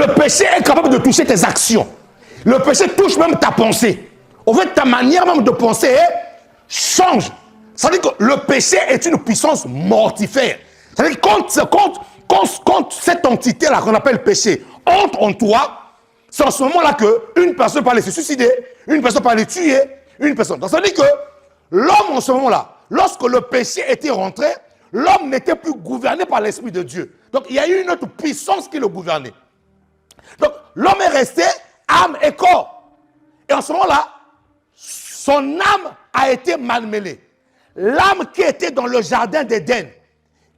le péché est capable de toucher tes actions. Le péché touche même ta pensée. En fait, ta manière même de penser change. Ça veut dire que le péché est une puissance mortifère. Ça veut dire que quand cette entité-là qu'on appelle péché entre en toi, c'est en ce moment-là qu'une personne peut aller se suicider, une personne peut aller tuer, une personne. Donc ça veut dire que l'homme en ce moment-là, lorsque le péché était rentré, l'homme n'était plus gouverné par l'Esprit de Dieu. Donc il y a eu une autre puissance qui le gouvernait. Donc l'homme est resté âme et corps. Et en ce moment-là, son âme a été malmêlée. L'âme qui était dans le jardin d'Éden,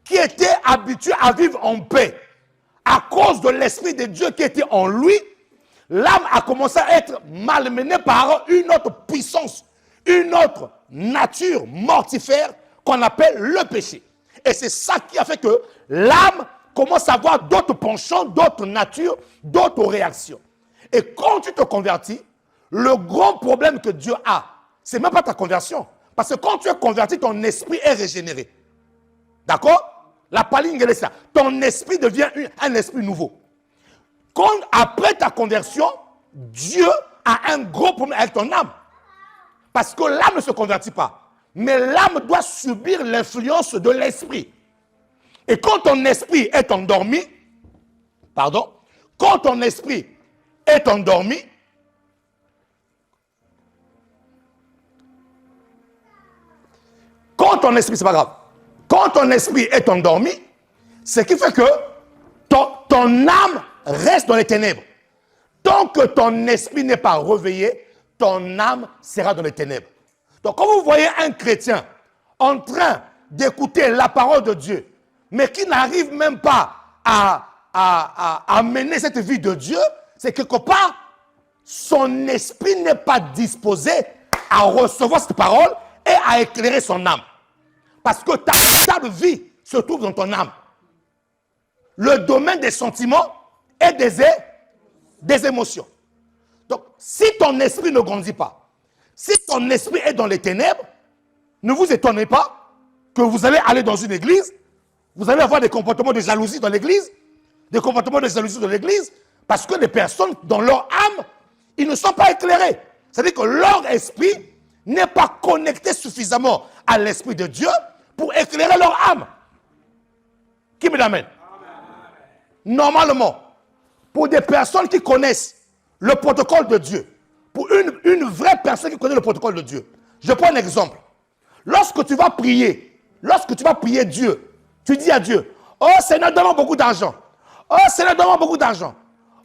qui était habituée à vivre en paix, à cause de l'Esprit de Dieu qui était en lui, l'âme a commencé à être malmenée par une autre puissance, une autre nature mortifère qu'on appelle le péché. Et c'est ça qui a fait que l'âme commence à avoir d'autres penchants, d'autres natures, d'autres réactions. Et quand tu te convertis, le grand problème que Dieu a, c'est même pas ta conversion. Parce que quand tu es converti, ton esprit est régénéré. D'accord? La paline est ça. Ton esprit devient un esprit nouveau. Quand, après ta conversion, Dieu a un gros problème avec ton âme. Parce que l'âme ne se convertit pas. Mais l'âme doit subir l'influence de l'esprit. Et quand ton esprit est endormi, quand ton esprit est endormi, quand ton esprit, c'est pas grave, quand ton esprit est endormi, ce qui fait que ton âme reste dans les ténèbres. Tant que ton esprit n'est pas réveillé, ton âme sera dans les ténèbres. Donc quand vous voyez un chrétien en train d'écouter la parole de Dieu, mais qui n'arrive même pas à mener cette vie de Dieu, c'est quelque part, son esprit n'est pas disposé à recevoir cette parole et à éclairer son âme. Parce que ta véritable vie se trouve dans ton âme. Le domaine des sentiments et des émotions. Donc, si ton esprit ne grandit pas, si ton esprit est dans les ténèbres, ne vous étonnez pas que vous allez aller dans une église, vous allez avoir des comportements de jalousie dans l'église, parce que les personnes, dans leur âme, ils ne sont pas éclairés. C'est-à-dire que leur esprit n'est pas connecté suffisamment à l'Esprit de Dieu pour éclairer leur âme. Qui me l'amène? Normalement, pour des personnes qui connaissent le protocole de Dieu, pour une vraie personne qui connaît le protocole de Dieu, je prends un exemple. Lorsque tu vas prier Dieu, tu dis à Dieu, oh Seigneur, donne-moi beaucoup d'argent. Oh Seigneur, donne-moi beaucoup d'argent.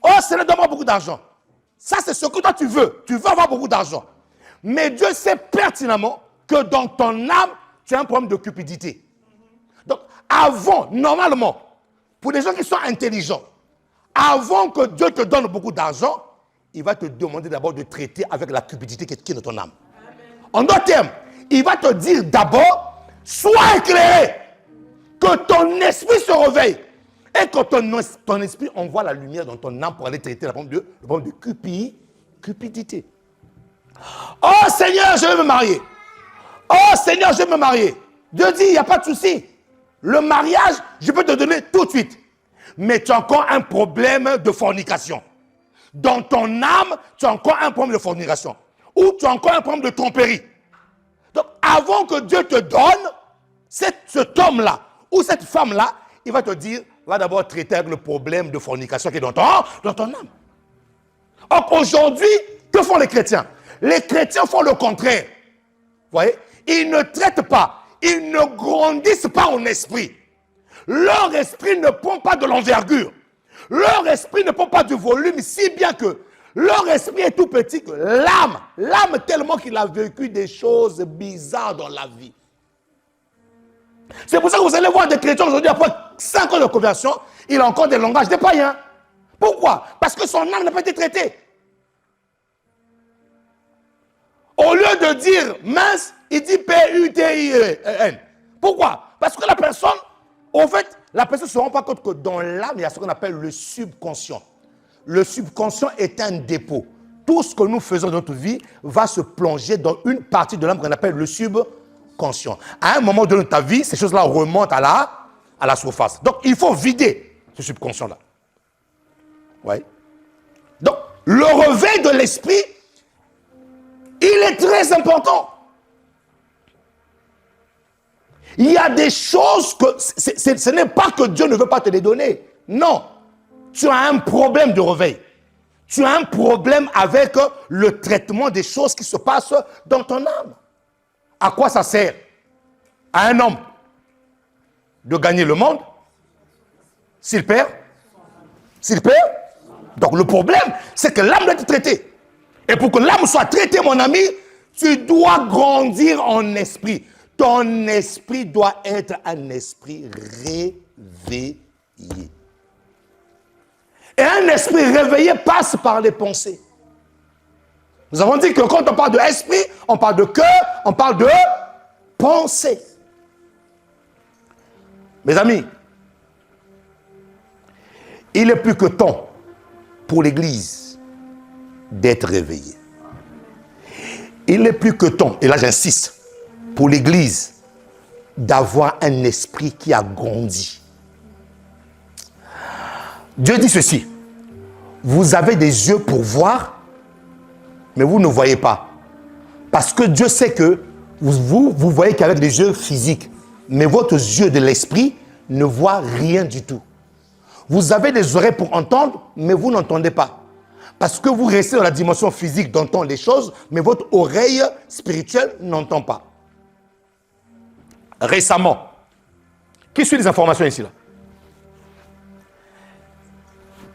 Oh Seigneur, donne-moi beaucoup d'argent. Ça, c'est ce que toi tu veux. Tu veux avoir beaucoup d'argent. Mais Dieu sait pertinemment que dans ton âme, tu as un problème de cupidité. Donc, normalement, pour les gens qui sont intelligents, avant que Dieu te donne beaucoup d'argent, il va te demander d'abord de traiter avec la cupidité qui est dans ton âme. En d'autres termes, il va te dire d'abord, sois éclairé, que ton esprit se réveille et que ton esprit envoie la lumière dans ton âme pour aller traiter le problème de cupidité. Oh Seigneur, je vais me marier. Oh Seigneur, je vais me marier. Dieu dit, il n'y a pas de souci. Le mariage, je peux te donner tout de suite. Mais tu as encore un problème de fornication. Dans ton âme, tu as encore un problème de fornication. Ou tu as encore un problème de tromperie. Donc, avant que Dieu te donne, cet homme-là ou cette femme-là, il va te dire, va d'abord traiter avec le problème de fornication qui est dans ton âme. Or, aujourd'hui, que font les chrétiens? Les chrétiens font le contraire. Vous voyez? Ils ne traitent pas, ils ne grandissent pas en esprit. Leur esprit ne prend pas de l'envergure. Leur esprit ne prend pas du volume, si bien que leur esprit est tout petit que l'âme tellement qu'il a vécu des choses bizarres dans la vie. C'est pour ça que vous allez voir des chrétiens aujourd'hui, après 5 ans de conversion, il a encore des langages des païens. Pourquoi? Parce que son âme n'a pas été traitée. Au lieu de dire mince, il dit P-U-T-I-N. Pourquoi? Parce que la personne, en fait, la personne ne se rend pas compte que dans l'âme, il y a ce qu'on appelle le subconscient. Le subconscient est un dépôt. Tout ce que nous faisons dans notre vie va se plonger dans une partie de l'âme qu'on appelle le subconscient. À un moment de ta vie, ces choses-là remontent à la surface. Donc, il faut vider ce subconscient-là. Ouais. Donc, le réveil de l'esprit, il est très important. Il y a des choses que ce n'est pas que Dieu ne veut pas te les donner. Non. Tu as un problème de réveil. Tu as un problème avec le traitement des choses qui se passent dans ton âme. À quoi ça sert à un homme de gagner le monde s'il perd? S'il perd? Donc le problème, c'est que l'âme doit être traitée. Et pour que l'âme soit traitée, mon ami, tu dois grandir en esprit. Ton esprit doit être un esprit réveillé. Et un esprit réveillé passe par les pensées. Nous avons dit que quand on parle de esprit, on parle de cœur, on parle de pensée. Mes amis, il est plus que temps pour l'Église d'être réveillée. Il n'est plus que temps, et là j'insiste, pour l'Église d'avoir un esprit qui a grandi. Dieu dit ceci: vous avez des yeux pour voir, mais vous ne voyez pas. Parce que Dieu sait que vous voyez qu'avec les yeux physiques, mais votre yeux de l'esprit ne voit rien du tout. Vous avez des oreilles pour entendre, mais vous n'entendez pas. Parce que vous restez dans la dimension physique d'entendre les choses, mais votre oreille spirituelle n'entend pas. Récemment, qui suit les informations ici là?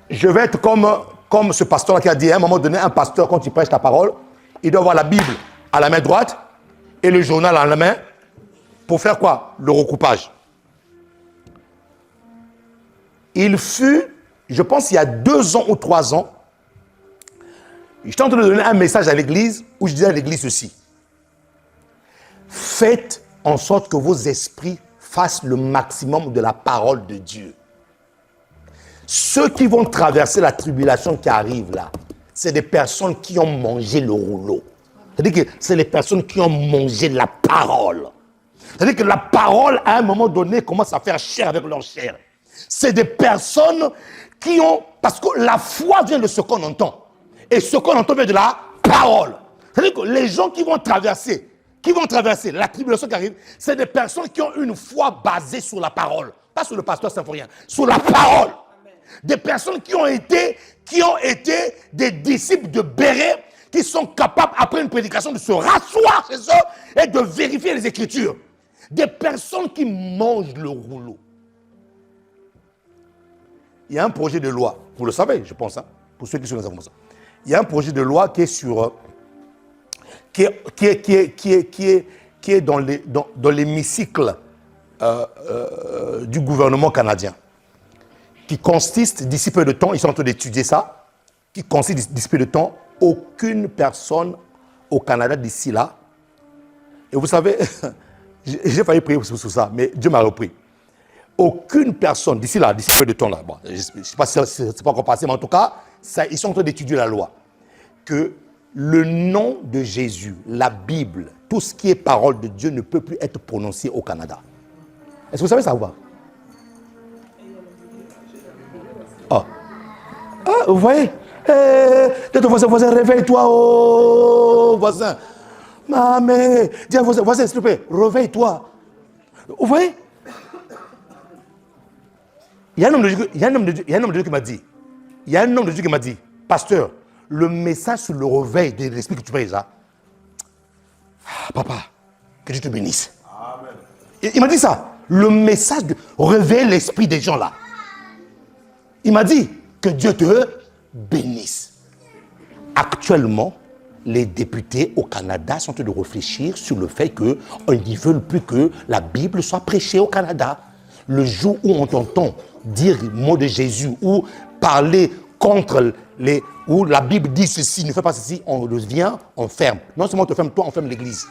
Je vais être comme ce pasteur qui a dit à un moment donné, un pasteur, quand il prêche la parole, il doit avoir la Bible à la main droite et le journal à la main pour faire quoi? Le recoupage. Il fut, je pense il y a 2 ans ou 3 ans, j'étais en train de donner un message à l'église où je disais à l'église ceci: faites en sorte que vos esprits fassent le maximum de la parole de Dieu. Ceux qui vont traverser la tribulation qui arrive là, c'est des personnes qui ont mangé le rouleau. C'est-à-dire que c'est les personnes qui ont mangé la parole. C'est-à-dire que la parole, à un moment donné, commence à faire chair avec leur chair. C'est des personnes qui ont... Parce que la foi vient de ce qu'on entend. Et ce qu'on entend vient de la parole. C'est-à-dire que les gens qui vont traverser la tribulation qui arrive, c'est des personnes qui ont une foi basée sur la parole. Pas sur le pasteur symphorien, sur la parole. Des personnes qui ont été des disciples de Béret, qui sont capables, après une prédication, de se rasseoir chez eux et de vérifier les Écritures. Des personnes qui mangent le rouleau. Il y a un projet de loi, vous le savez, je pense, hein, pour ceux qui sont dans la information. Il y a un projet de loi qui est sur, qui est dans l'hémicycle du gouvernement canadien, qui consiste, d'ici peu de temps, ils sont en train d'étudier ça, qui consiste d'ici peu de temps, aucune personne au Canada d'ici là, et vous savez, j'ai failli prier sur ça, mais Dieu m'a repris. Aucune personne d'ici là, d'ici peu de temps là, bon, je ne sais pas si c'est pas encore passé, mais en tout cas, ça, ils sont en train d'étudier la loi, que le nom de Jésus, la Bible, tout ce qui est parole de Dieu ne peut plus être prononcé au Canada. Est-ce que vous savez ça ou pas? Ah, vous voyez, voisin, réveille-toi, oh, voisin. Mais, dis à voisin, s'il te plaît, réveille-toi. Vous voyez? Il y a un homme de Dieu qui m'a dit, pasteur, le message sur le réveil de l'esprit que tu prêches là, papa, que Dieu te bénisse. Amen. Il m'a dit ça, le message de réveiller l'esprit des gens là. Il m'a dit que Dieu te bénisse. Actuellement, les députés au Canada sont en train de réfléchir sur le fait qu'ils ne veulent plus que la Bible soit prêchée au Canada. Le jour où on t'entend dire le mot de Jésus ou parler contre où la Bible dit ceci, ne fais pas ceci, on le vient, on ferme. Non seulement on te ferme, toi, on ferme l'église.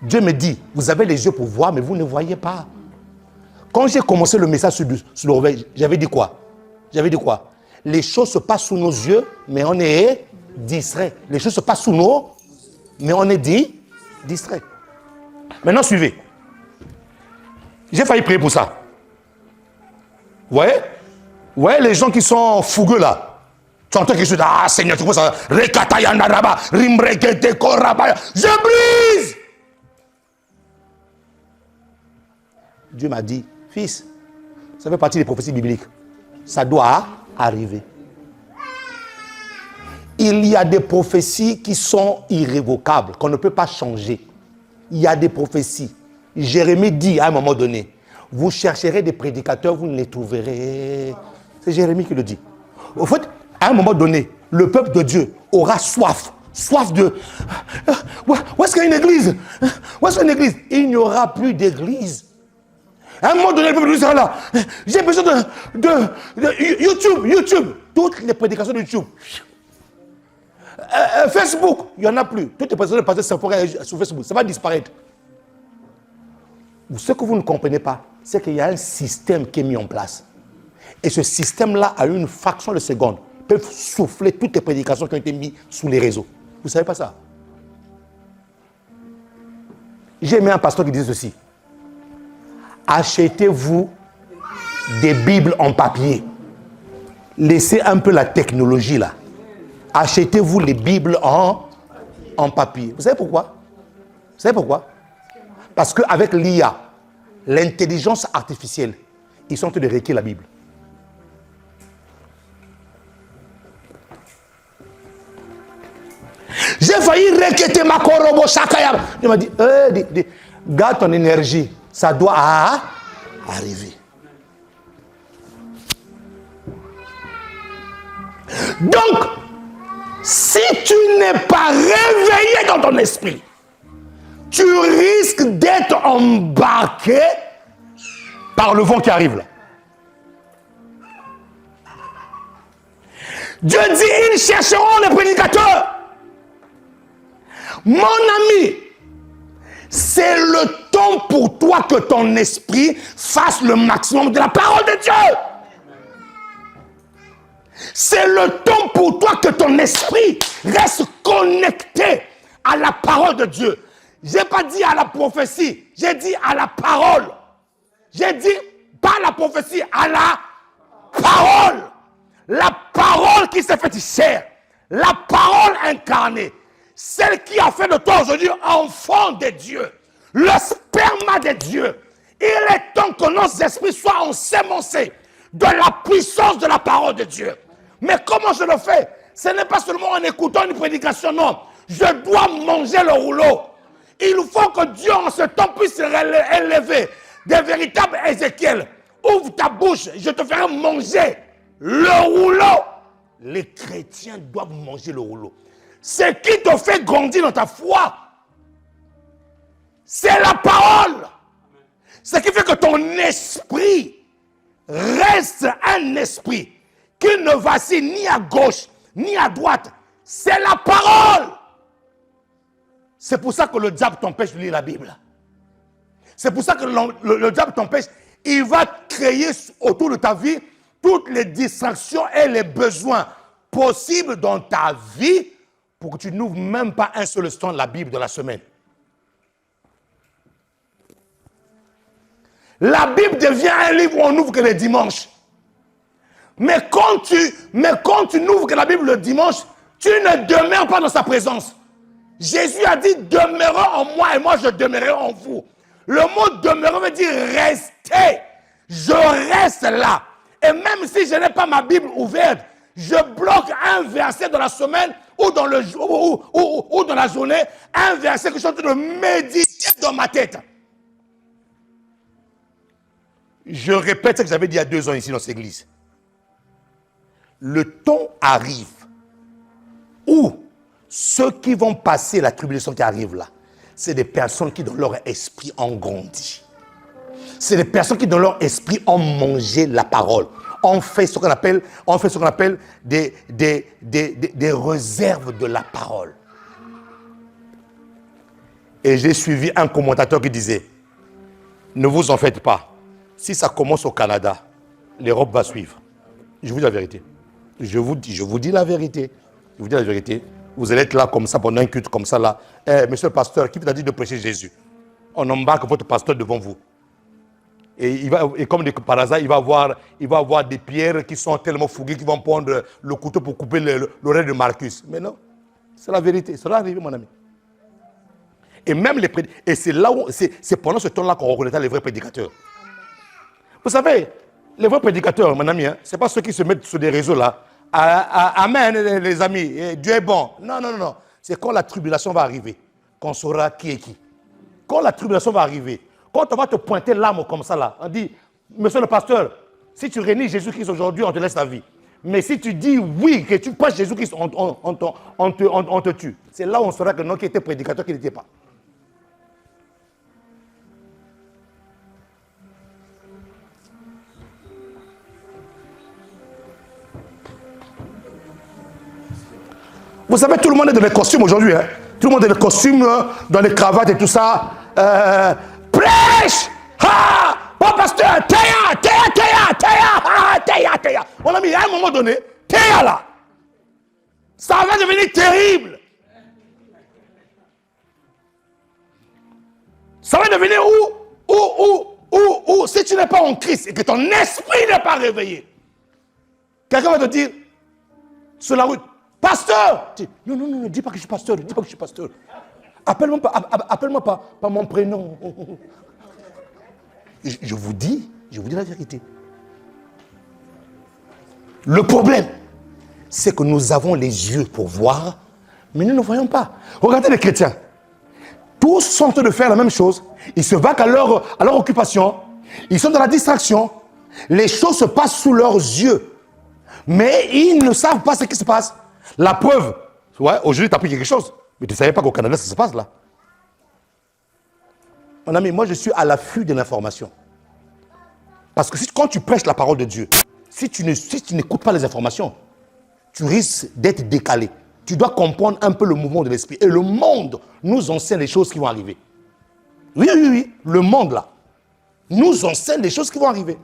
Dieu me dit, vous avez les yeux pour voir, mais vous ne voyez pas. Quand j'ai commencé le message sur le réveil, j'avais dit quoi? Les choses se passent sous nos yeux, mais on est distrait. Les choses se passent sous nos, mais on est distrait. Maintenant, suivez. J'ai failli prier pour ça. Vous voyez les gens qui sont fougueux là. Tu entends quelque chose, ah Seigneur, tu vois ça, Rekatayandaraba, Rimrekete Korabaya, je brise. Dieu m'a dit, fils, ça fait partie des prophéties bibliques. Ça doit arriver. Il y a des prophéties qui sont irrévocables, qu'on ne peut pas changer. Il y a des prophéties. Jérémie dit à un moment donné, vous chercherez des prédicateurs, vous ne les trouverez. C'est Jérémie qui le dit. Au fait, à un moment donné, le peuple de Dieu aura soif. Soif de... Où est-ce qu'il y a une église? Où est-ce qu'il y a une église? Il n'y aura plus d'église. À un moment donné, le peuple de Dieu sera là. J'ai besoin de YouTube. Toutes les prédications de YouTube. Facebook, il n'y en a plus. Toutes les prédications de pasteur sur Facebook, ça va disparaître. Ce que vous ne comprenez pas, c'est qu'il y a un système qui est mis en place. Et ce système-là, à une fraction de seconde, peut souffler toutes les prédications qui ont été mises sous les réseaux. Vous ne savez pas ça? J'ai aimé un pasteur qui disait ceci. Achetez-vous des Bibles en papier. Laissez un peu la technologie là. Achetez-vous les Bibles en papier. Vous savez pourquoi? Vous savez pourquoi? Parce qu'avec l'IA, l'intelligence artificielle, ils sont en train de réécrire la Bible. J'ai failli requêter ma korobo shakayam. Il m'a dit, garde ton énergie, ça doit arriver. Donc, si tu n'es pas réveillé dans ton esprit, tu risques d'être embarqué par le vent qui arrive là. Dieu dit, ils chercheront les prédicateurs. Mon ami, c'est le temps pour toi que ton esprit fasse le maximum de la parole de Dieu. C'est le temps pour toi que ton esprit reste connecté à la parole de Dieu. Je n'ai pas dit à la prophétie, j'ai dit à la parole. J'ai dit pas la prophétie, à la parole. La parole qui s'est faite chair. La parole incarnée. Celle qui a fait de toi aujourd'hui enfant de Dieu. Le sperma de Dieu. Il est temps que nos esprits soient ensémencés de la puissance de la parole de Dieu. Mais comment je le fais? Ce n'est pas seulement en écoutant une prédication, non. Je dois manger le rouleau. Il faut que Dieu en ce temps puisse élever des véritables Ézéchiel. Ouvre ta bouche, je te ferai manger le rouleau. Les chrétiens doivent manger le rouleau. Ce qui te fait grandir dans ta foi, c'est la parole. Ce qui fait que ton esprit reste un esprit qui ne vacille ni à gauche ni à droite. C'est la parole. C'est pour ça que le diable t'empêche de lire la Bible. C'est pour ça que le diable t'empêche. Il va créer autour de ta vie toutes les distractions et les besoins possibles dans ta vie pour que tu n'ouvres même pas un seul instant la Bible de la semaine. La Bible devient un livre où on n'ouvre que les dimanches. Mais quand tu n'ouvres que la Bible le dimanche, tu ne demeures pas dans sa présence. Jésus a dit, demeurez en moi et moi je demeurerai en vous. Le mot demeurer veut dire rester. Je reste là. Et même si je n'ai pas ma Bible ouverte, je bloque un verset dans la semaine ou dans la journée, un verset que je suis en train de méditer dans ma tête. Je répète ce que j'avais dit il y a 2 ans ici dans cette église. Le temps arrive où ceux qui vont passer la tribulation qui arrive là, c'est des personnes qui dans leur esprit ont grandi. C'est des personnes qui dans leur esprit ont mangé la parole. On fait ce qu'on appelle des réserves de la parole. Et j'ai suivi un commentateur qui disait, ne vous en faites pas. Si ça commence au Canada, l'Europe va suivre. Je vous dis la vérité. Je vous dis la vérité. Je vous dis la vérité. Vous allez être là comme ça pendant un culte comme ça là. Monsieur le pasteur, qui vous a dit de prêcher Jésus? On embarque votre pasteur devant vous. Et comme par hasard, il va avoir des pierres qui sont tellement fouguées qu'ils vont prendre le couteau pour couper l'oreille de Marcus. Mais non, c'est la vérité. Ça va arriver, mon ami. Et même les prédicateurs. Et c'est là où, c'est pendant ce temps-là qu'on reconnaîtra les vrais prédicateurs. Vous savez, les vrais prédicateurs, mon ami, ce n'est pas ceux qui se mettent sur des réseaux là. Amen, les amis. Dieu est bon. Non, non, non. C'est quand la tribulation va arriver qu'on saura qui est qui. Quand la tribulation va arriver, quand on va te pointer l'âme comme ça là, on dit, monsieur le pasteur, si tu réunis Jésus-Christ aujourd'hui, on te laisse la vie. Mais si tu dis oui, que tu prêches Jésus-Christ, on te tue. C'est là où on saura que non, qui était prédicateur, qui n'était pas. Vous savez, tout le monde est dans les costumes aujourd'hui. Hein? Tout le monde est dans les costumes, dans les cravates et tout ça. Prêche! Ha! Bon pasteur, Théa. Mon ami, à un moment donné, Théa là, ça va devenir terrible. Ça va devenir où, si tu n'es pas en Christ et que ton esprit n'est pas réveillé, quelqu'un va te dire, sur la route, pasteur! Non, ne dis pas que je suis pasteur, ne dis pas que je suis pasteur. Appelle-moi pas mon prénom. Je vous dis la vérité. Le problème, c'est que nous avons les yeux pour voir, mais nous ne voyons pas. Regardez les chrétiens. Tous sont en train de faire la même chose. Ils se vaquent à leur occupation. Ils sont dans la distraction. Les choses se passent sous leurs yeux. Mais ils ne savent pas ce qui se passe. La preuve, ouais, aujourd'hui tu as appris quelque chose. Mais tu ne savais pas qu'au Canada ça se passe là. Mon ami, moi je suis à l'affût de l'information. Parce que quand tu prêches la parole de Dieu, si tu n'écoutes pas les informations, tu risques d'être décalé. Tu dois comprendre un peu le mouvement de l'esprit. Et le monde nous enseigne les choses qui vont arriver. Oui. Le monde là nous enseigne les choses qui vont arriver.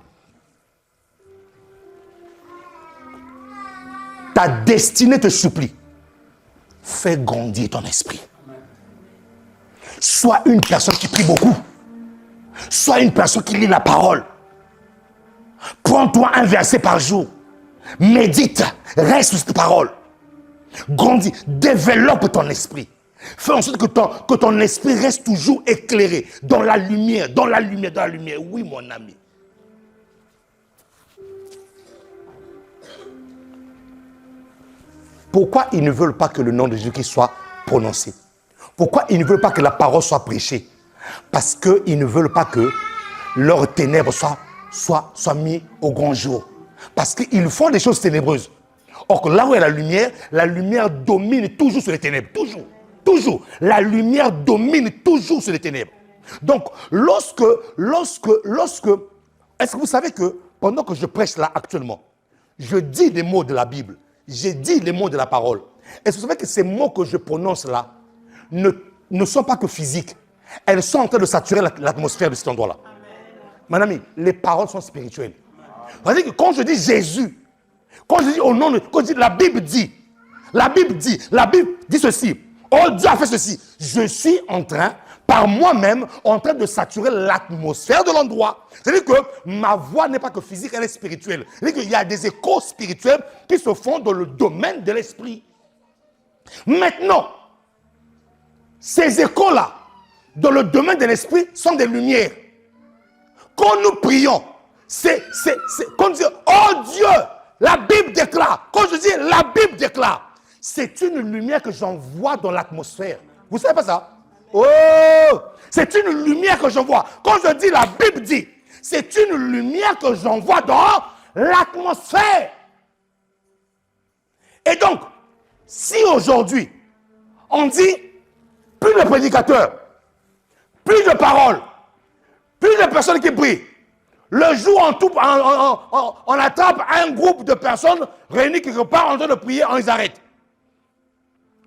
Ta destinée te supplie. Fais grandir ton esprit. Sois une personne qui prie beaucoup. Sois une personne qui lit la parole. Prends-toi un verset par jour. Médite. Reste sur cette parole. Grandis. Développe ton esprit. Fais en sorte que ton esprit reste toujours éclairé. Dans la lumière. Oui, mon ami. Pourquoi ils ne veulent pas que le nom de Jésus-Christ soit prononcé? Pourquoi ils ne veulent pas que la parole soit prêchée? Parce qu'ils ne veulent pas que leurs ténèbres soient mis au grand jour. Parce qu'ils font des choses ténébreuses. Or que là où il y a la lumière domine toujours sur les ténèbres. Toujours. La lumière domine toujours sur les ténèbres. Donc, est-ce que vous savez que pendant que je prêche là actuellement, je dis des mots de la Bible. J'ai dit les mots de la parole. Est-ce que vous savez que ces mots que je prononce là ne sont pas que physiques. Elles sont en train de saturer l'atmosphère de cet endroit-là. Mon ami, les paroles sont spirituelles. C'est-à-dire que quand je dis Jésus, quand je dis au nom de... Quand je dis la Bible dit ceci. Oh, Dieu a fait ceci. Je suis par moi-même, en train de saturer l'atmosphère de l'endroit. C'est-à-dire que ma voix n'est pas que physique, elle est spirituelle. C'est-à-dire qu'il y a des échos spirituels qui se font dans le domaine de l'esprit. Maintenant, ces échos-là, dans le domaine de l'esprit, sont des lumières. Quand nous prions, quand on dit, oh Dieu, la Bible déclare. Quand je dis la Bible déclare, c'est une lumière que j'envoie dans l'atmosphère. Vous ne savez pas ça? Oh, c'est une lumière que j'envoie. Quand je dis la Bible dit, c'est une lumière que j'envoie dans l'atmosphère. Et donc, si aujourd'hui, on dit, plus de prédicateurs, plus de paroles, plus de personnes qui prient, le jour on attrape un groupe de personnes réunies quelque part en train de prier, on les arrête.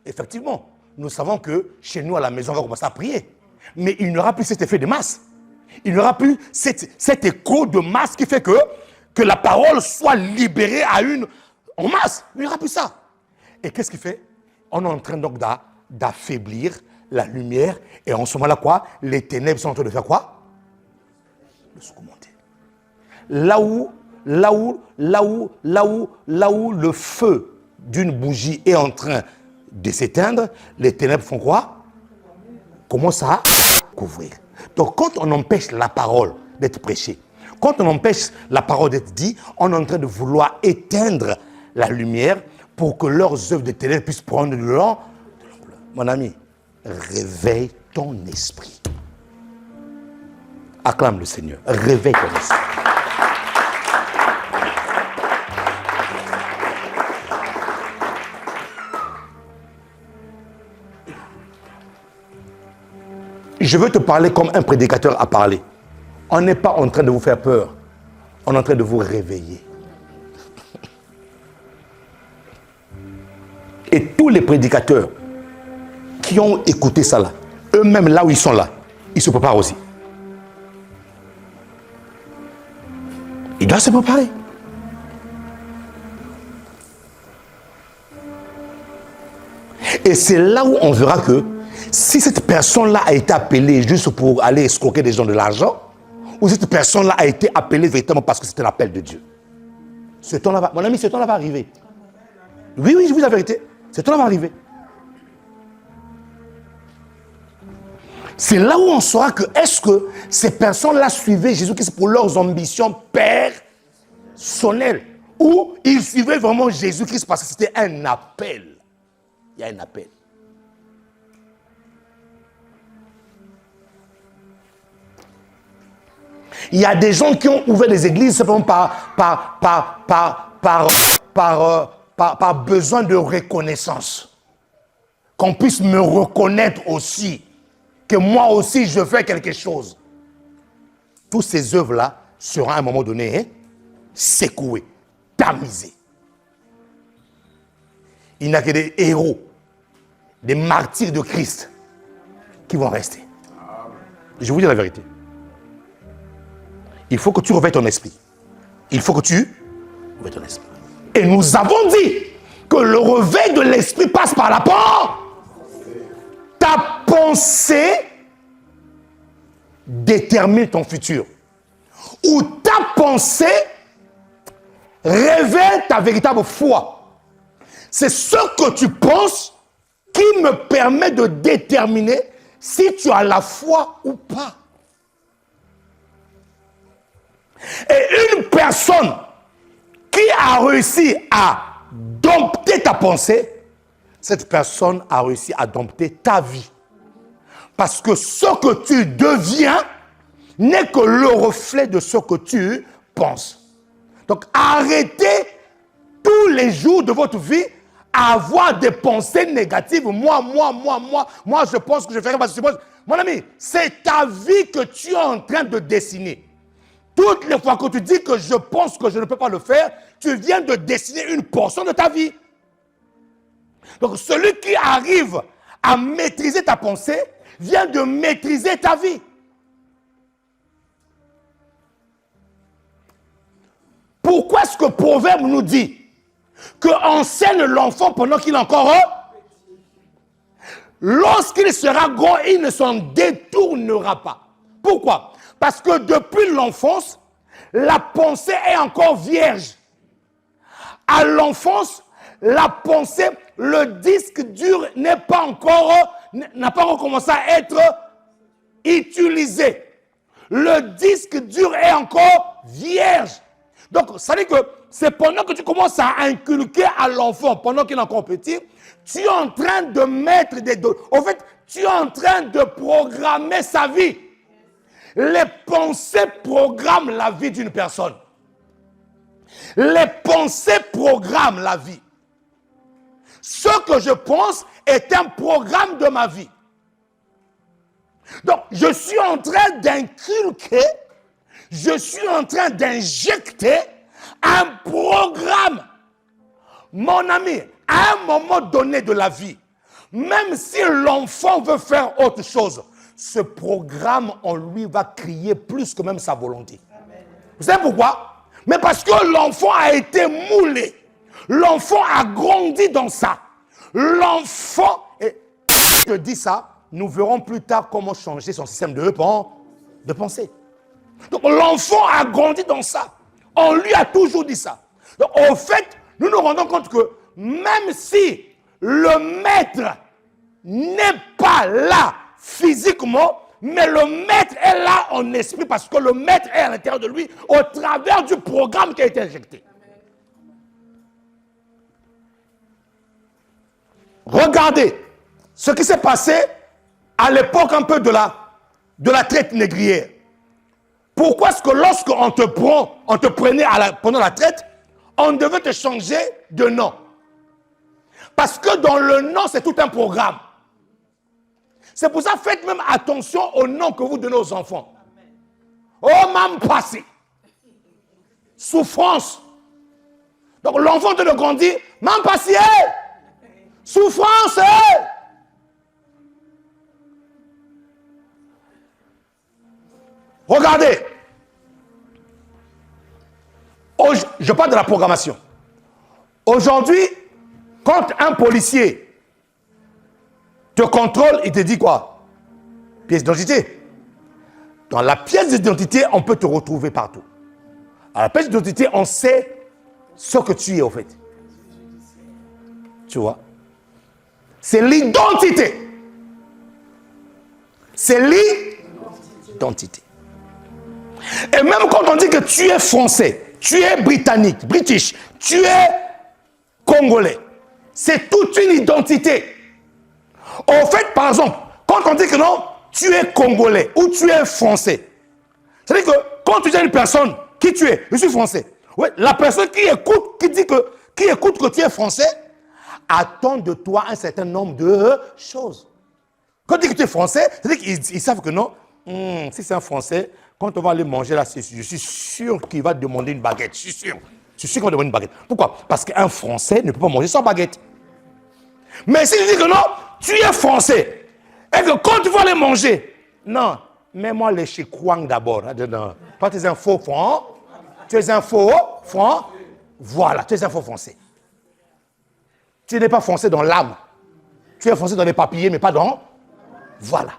Effectivement, nous savons que chez nous à la maison, on va commencer à prier. Mais il n'y aura plus cet effet de masse. Il n'y aura plus cet écho de masse qui fait que la parole soit libérée en masse. Il n'y aura plus ça. Et qu'est-ce qu'il fait? On est en train donc d'affaiblir la lumière. Et en ce moment-là, quoi? Les ténèbres sont en train de faire quoi? De se commenter. là où le feu d'une bougie est en train de s'éteindre, les ténèbres font quoi? Commencent à couvrir. Donc quand on empêche la parole d'être prêchée, quand on empêche la parole d'être dite, on est en train de vouloir éteindre la lumière pour que leurs œuvres de ténèbres puissent prendre de l'ampleur. Mon ami, réveille ton esprit. Acclame le Seigneur. Réveille ton esprit. Je veux te parler comme un prédicateur a parlé. On n'est pas en train de vous faire peur. On est en train de vous réveiller. Et tous les prédicateurs qui ont écouté ça là, eux-mêmes là où ils sont là, ils se préparent aussi. Ils doivent se préparer. Et c'est là où on verra que si cette personne-là a été appelée juste pour aller escroquer des gens de l'argent, ou cette personne-là a été appelée véritablement parce que c'est un appel de Dieu. Ce temps-là va, mon ami, ce temps-là va arriver. Oui, je vous dis la vérité. Ce temps-là va arriver. C'est là où on saura que est-ce que ces personnes-là suivaient Jésus-Christ pour leurs ambitions personnelles, ou ils suivaient vraiment Jésus-Christ parce que c'était un appel. Il y a un appel. Il y a des gens qui ont ouvert des églises simplement par besoin de reconnaissance. Qu'on puisse me reconnaître aussi. Que moi aussi je fais quelque chose. Toutes ces œuvres-là seront à un moment donné secouées, tamisées. Il n'y a que des héros, des martyrs de Christ qui vont rester. Je vous dis la vérité. Il faut que tu réveilles ton esprit. Il faut que tu réveilles ton esprit. Et nous avons dit que le réveil de l'esprit passe par la porte. Ta pensée détermine ton futur. Ou ta pensée révèle ta véritable foi. C'est ce que tu penses qui me permet de déterminer si tu as la foi ou pas. Et une personne qui a réussi à dompter ta pensée, cette personne a réussi à dompter ta vie. Parce que ce que tu deviens n'est que le reflet de ce que tu penses. Donc arrêtez tous les jours de votre vie à avoir des pensées négatives. Moi, je pense que je ferai pas ce que je pense. Mon ami, c'est ta vie que tu es en train de dessiner. Toutes les fois que tu dis que je pense que je ne peux pas le faire, tu viens de dessiner une portion de ta vie. Donc celui qui arrive à maîtriser ta pensée vient de maîtriser ta vie. Pourquoi est-ce que Proverbe nous dit que enseigne l'enfant pendant qu'il est encore lorsqu'il sera grand, il ne s'en détournera pas. Pourquoi? Parce que depuis l'enfance, la pensée est encore vierge. À l'enfance, la pensée, le disque dur n'a pas encore commencé à être utilisé. Le disque dur est encore vierge. Donc, ça veut dire que c'est pendant que tu commences à inculquer à l'enfant, pendant qu'il est encore petit, tu es en train de mettre des... En fait, tu es en train de programmer sa vie. Les pensées programment la vie d'une personne. Les pensées programment la vie. Ce que je pense est un programme de ma vie. Donc, je suis en train d'inculquer, je suis en train d'injecter un programme. Mon ami, à un moment donné de la vie, même si l'enfant veut faire autre chose, ce programme en lui va crier plus que même sa volonté. Amen. Vous savez pourquoi? Mais parce que l'enfant a été moulé. L'enfant a grandi dans ça. L'enfant, et je te dis ça, nous verrons plus tard comment changer son système de pensée. Donc l'enfant a grandi dans ça. On lui a toujours dit ça. Donc, au fait, nous nous rendons compte que même si le maître n'est pas là physiquement, mais le maître est là en esprit parce que le maître est à l'intérieur de lui au travers du programme qui a été injecté. Regardez ce qui s'est passé à l'époque un peu de la traite négrière. Pourquoi est-ce que lorsqu'on te prenait pendant la traite, on devait te changer de nom? Parce que dans le nom, c'est tout un programme. C'est pour ça, faites même attention au nom que vous donnez aux enfants. Oh, mam passé. Souffrance. Donc l'enfant te le grandit, mam passé. Souffrance. Regardez. Je parle de la programmation. Aujourd'hui, quand un policier te contrôle, il te dit quoi? Pièce d'identité. Dans la pièce d'identité, on peut te retrouver partout. À la pièce d'identité, on sait ce que tu es, au fait. Tu vois? C'est l'identité. C'est l'identité. Et même quand on dit que tu es français, tu es britannique, british, tu es congolais, c'est toute une identité. En fait, par exemple, quand on dit que non, tu es congolais ou tu es français, c'est-à-dire que quand tu dis à une personne qui tu es, je suis français, ouais, la personne qui écoute que tu es français, attend de toi un certain nombre de choses. Quand tu dis que tu es français, c'est-à-dire qu'ils savent que non, si c'est un français, quand on va aller manger là, je suis sûr qu'il va demander une baguette. Je suis sûr qu'il va demander une baguette. Pourquoi? Parce qu'un Français ne peut pas manger sans baguette. Mais si je dis que non, tu es français, et que quand tu vas aller manger, non, mets-moi les chikwang d'abord. Toi, tu es un faux franc. Tu es un faux franc. Voilà, tu es un faux français. Tu n'es pas français dans l'âme. Tu es français dans les papiers, mais pas dans... Voilà.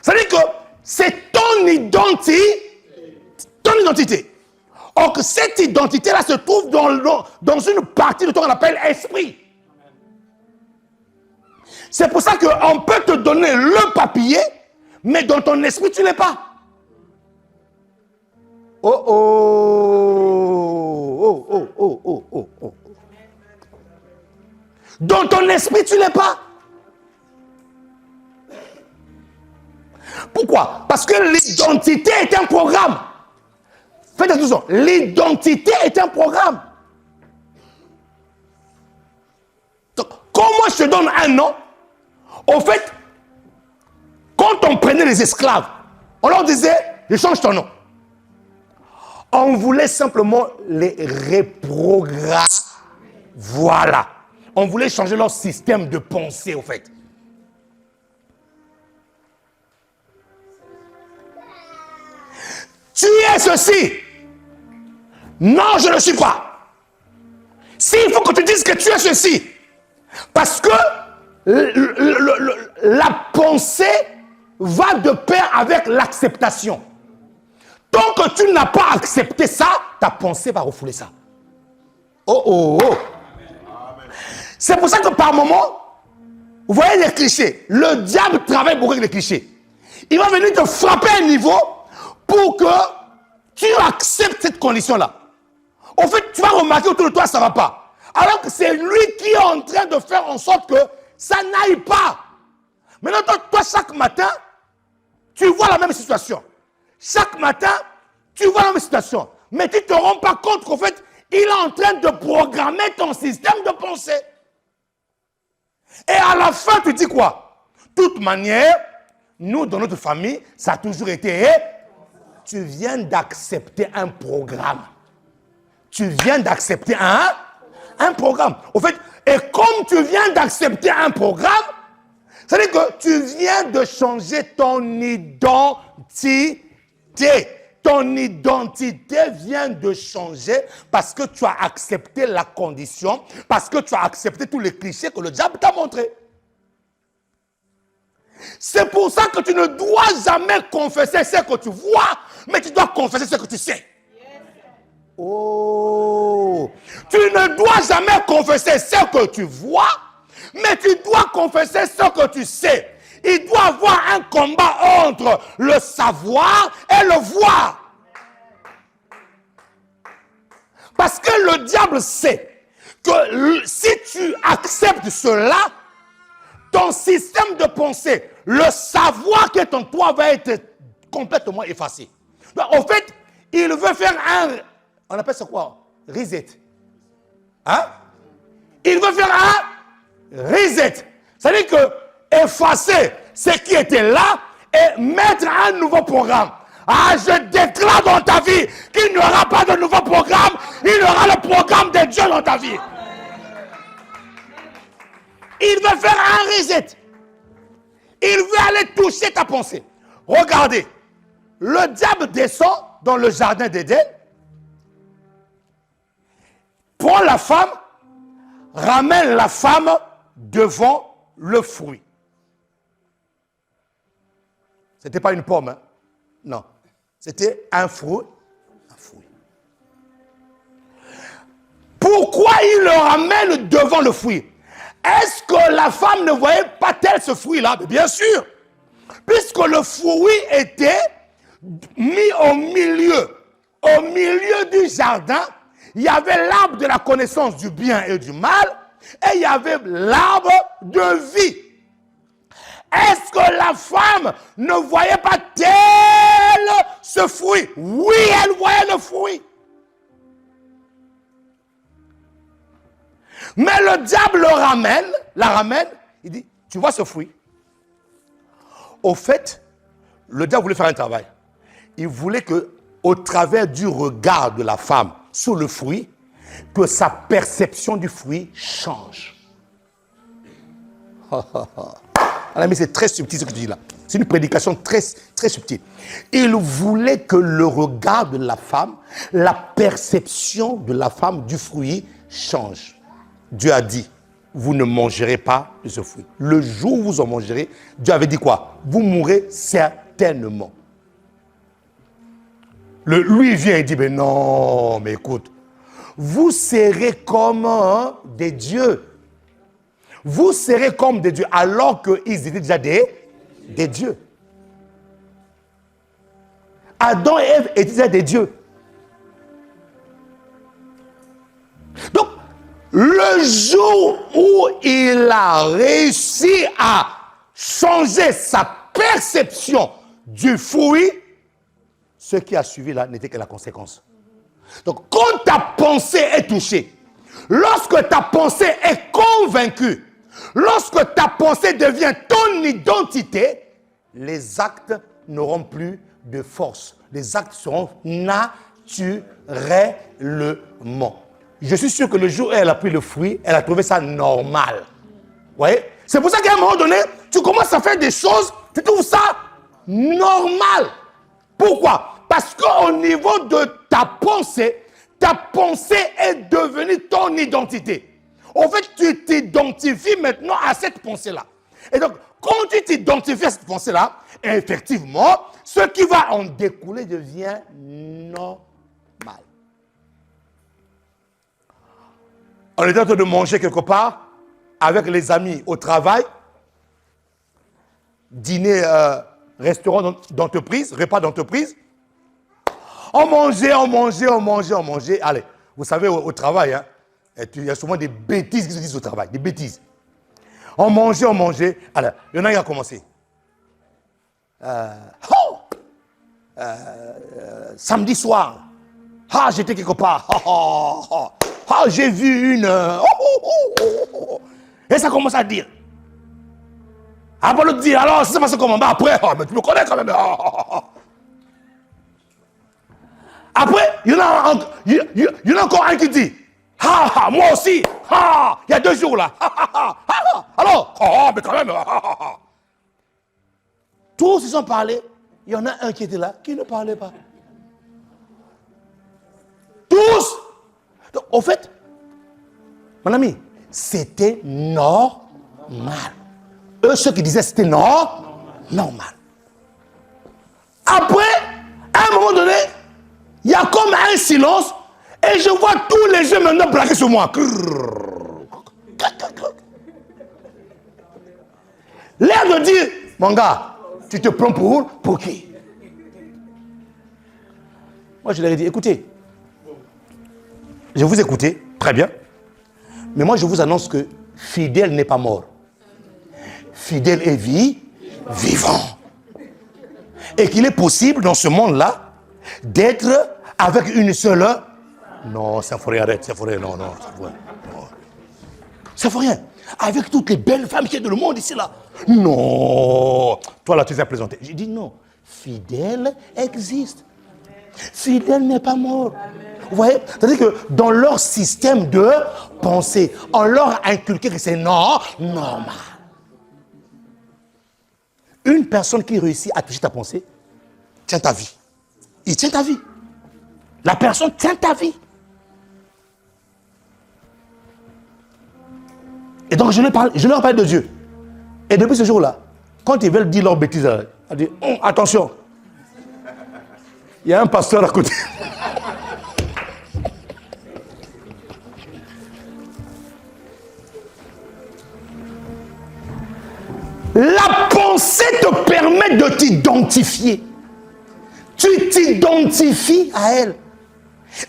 C'est-à-dire que c'est ton identité. Or que cette identité-là se trouve dans une partie de toi qu'on appelle esprit. C'est pour ça qu'on peut te donner le papier, mais dans ton esprit, tu ne l'es pas. Oh. Dans ton esprit, tu ne l'es pas. Pourquoi? Parce que l'identité est un programme. Faites attention, l'identité est un programme. Donc, comment je te donne un nom? Au fait, quand on prenait les esclaves, on leur disait, je change ton nom. On voulait simplement les reprogrammer. Voilà. On voulait changer leur système de pensée, au fait. Tu es ceci. Non, je ne le suis pas. S'il faut que tu dises que tu es ceci, parce que la pensée va de pair avec l'acceptation. Tant que tu n'as pas accepté ça, ta pensée va refouler ça. Oh. C'est pour ça que par moment, vous voyez les clichés. Le diable travaille beaucoup avec les clichés. Il va venir te frapper à un niveau pour que tu acceptes cette condition-là. En fait, tu vas remarquer autour de toi, ça ne va pas. Alors que c'est lui qui est en train de faire en sorte que ça n'aille pas. Maintenant, toi, chaque matin, tu vois la même situation. Chaque matin, tu vois la même situation. Mais tu ne te rends pas compte qu'en fait, il est en train de programmer ton système de pensée. Et à la fin, tu dis quoi? De toute manière, nous, dans notre famille, ça a toujours été... Tu viens d'accepter un programme. Tu viens d'accepter un programme. Au fait, et comme tu viens d'accepter un programme, c'est-à-dire que tu viens de changer ton identité. Ton identité vient de changer parce que tu as accepté la condition, parce que tu as accepté tous les clichés que le diable t'a montrés. C'est pour ça que tu ne dois jamais confesser ce que tu vois, mais tu dois confesser ce que tu sais. Oh, tu ne dois jamais confesser ce que tu vois, mais tu dois confesser ce que tu sais. Il doit y avoir un combat entre le savoir et le voir. Parce que le diable sait que si tu acceptes cela, ton système de pensée, le savoir qui est en toi va être complètement effacé. Donc, en fait, il veut faire on appelle ça quoi? Reset. Hein? Il veut faire un reset. C'est-à-dire que effacer ce qui était là et mettre un nouveau programme. Ah, je déclare dans ta vie qu'il n'y aura pas de nouveau programme, il y aura le programme de Dieu dans ta vie. Il veut faire un reset. Il veut aller toucher ta pensée. Regardez, le diable descend dans le jardin d'Éden, prend la femme, ramène la femme devant le fruit. Ce n'était pas une pomme, hein? Non. C'était un fruit. Un fruit. Pourquoi il le ramène devant le fruit? Est-ce que la femme ne voyait pas tel ce fruit-là? Bien sûr. Puisque le fruit était mis au milieu du jardin, il y avait l'arbre de la connaissance du bien et du mal, et il y avait l'arbre de vie. Est-ce que la femme ne voyait pas tel ce fruit? Oui, elle voyait le fruit. Mais le diable la ramène, il dit, tu vois ce fruit? Au fait, le diable voulait faire un travail. Il voulait que, au travers du regard de la femme sur le fruit, que sa perception du fruit change. Ami, c'est très subtil ce que tu dis là. C'est une prédication très, très subtile. Il voulait que le regard de la femme, la perception de la femme du fruit change. Dieu a dit, vous ne mangerez pas de ce fruit. Le jour où vous en mangerez, Dieu avait dit quoi? Vous mourrez certainement. Lui vient et dit, mais non, mais écoute, vous serez comme des dieux. Vous serez comme des dieux, alors qu'ils étaient déjà des dieux. Adam et Ève étaient déjà des dieux. Donc, le jour où il a réussi à changer sa perception du fruit, ce qui a suivi là n'était que la conséquence. Donc, quand ta pensée est touchée, lorsque ta pensée est convaincue, lorsque ta pensée devient ton identité, les actes n'auront plus de force. Les actes seront naturellement. Je suis sûr que le jour où elle a pris le fruit, elle a trouvé ça normal. Vous voyez? C'est pour ça qu'à un moment donné, tu commences à faire des choses, tu trouves ça normal. Pourquoi? Parce qu'au niveau de ta pensée est devenue ton identité. En fait, tu t'identifies maintenant à cette pensée-là. Et donc, quand tu t'identifies à cette pensée-là, effectivement, ce qui va en découler devient normal. On est en train de manger quelque part, avec les amis au travail, dîner, restaurant d'entreprise, repas d'entreprise. On mangeait. Allez, vous savez, au travail, hein, il y a souvent des bêtises qui se disent au travail, des bêtises. On mangeait. Alors, il y en a qui a commencé. Samedi soir, j'étais quelque part. J'ai vu une... Et ça commence à dire. Après l'autre dit, alors, ça s'est passé comment? Après, mais tu me connais quand même. Après, il y en a encore un qui dit, moi aussi, il y a 2 jours là. Alors, mais quand même. Tous ils ont parlé. Il y en a un qui était là, qui ne parlait pas. Tous. Donc, au fait, mon ami, c'était normal. Eux, ceux qui disaient c'était normal. Après, à un moment donné, il y a comme un silence. Et je vois tous les yeux maintenant braqués sur moi. L'air de dire, mon gars, tu te prends pour qui? Moi, je leur ai dit, écoutez, je vous écoutez, très bien. Mais moi, je vous annonce que fidèle n'est pas mort. Fidèle est vivant. Et qu'il est possible dans ce monde-là d'être avec une seule. Non, ça ne faut rien, arrête, ça ne faut rien, non, ça faut rien. Ça ne faut rien. Avec toutes les belles femmes qui sont dans le monde ici, là. Non. Toi, là, tu t'es présenté. J'ai dit non. Fidèle existe. Fidèle n'est pas mort. Vous voyez? C'est-à-dire que dans leur système de pensée, on leur a inculqué que c'est normal. Une personne qui réussit à toucher ta pensée, tient ta vie. Il tient ta vie. La personne tient ta vie. Et donc, je leur parle de Dieu. Et depuis ce jour-là, quand ils veulent dire leurs bêtises, ils disent, attention, il y a un pasteur à côté. La pensée te permet de t'identifier. Tu t'identifies à elle.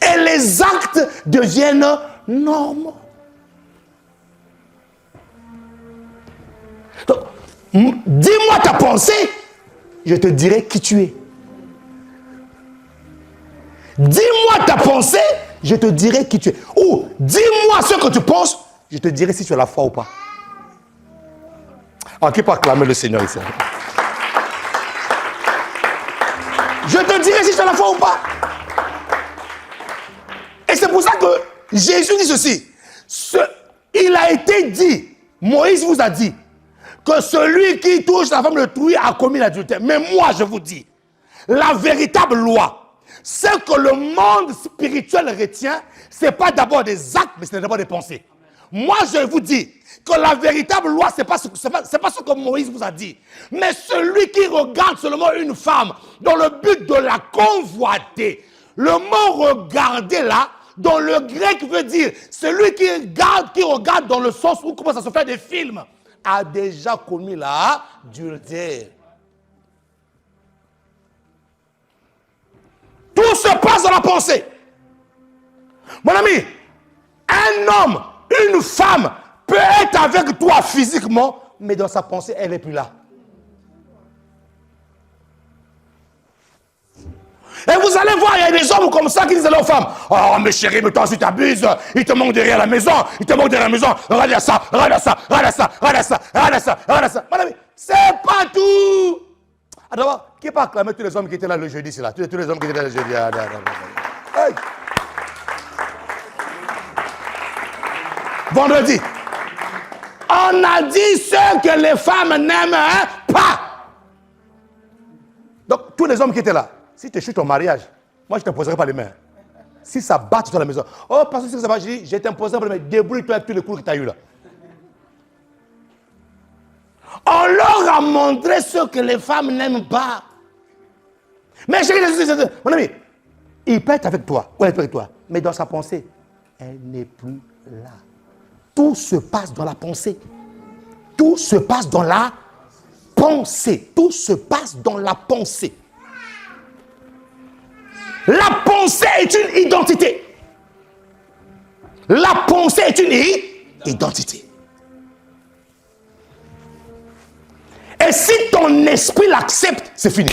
Et les actes deviennent normaux. Donc, dis-moi ta pensée, je te dirai qui tu es. Dis-moi ta pensée, je te dirai qui tu es. Ou dis-moi ce que tu penses, je te dirai si tu as la foi ou pas. Alors, qui peut acclamer le Seigneur ici? Je te dirai si tu as la foi ou pas. Et c'est pour ça que Jésus dit ceci. Il a été dit, Moïse vous a dit, que celui qui touche la femme de l'autrui a commis l'adultère. Mais moi, je vous dis, la véritable loi, c'est que le monde spirituel retient, ce n'est pas d'abord des actes, mais c'est d'abord des pensées. Moi, je vous dis que la véritable loi, ce n'est pas ce que Moïse vous a dit. Mais celui qui regarde seulement une femme dans le but de la convoiter. Le mot regarder là, dans le grec veut dire celui qui regarde dans le sens où commence à se faire des films, a déjà commis l'adultère. Tout se passe dans la pensée. Mon ami, un homme, une femme peut être avec toi physiquement, mais dans sa pensée, elle n'est plus là. Et vous allez voir, il y a des hommes comme ça qui disent à leurs femmes, oh mes chéris, mais toi si tu abuses, il te manque derrière la maison, regarde ça, regarde ça. Mon ami, c'est pas tout. Alors, qui peut acclamer tous les hommes qui étaient là le jeudi, c'est là, tous les hommes qui étaient là le jeudi. Hey. Vendredi, on a dit ce que les femmes n'aiment pas. Donc, tous les hommes qui étaient là, si tu échoues ton mariage, moi je ne t'imposerai pas les mains. Si ça bat sur la maison, oh, parce que ça va, je t'imposerai pas les mains. Débrouille-toi avec tous les coups que tu as eu là. On leur a montré ce que les femmes n'aiment pas. Mais chérie, mon ami, il peut être avec toi, ou elle peut être avec toi, mais dans sa pensée, elle n'est plus là. Tout se passe dans la pensée. Tout se passe dans la pensée. Tout se passe dans la pensée. La pensée est une identité. La pensée est une identité. Et si ton esprit l'accepte, c'est fini.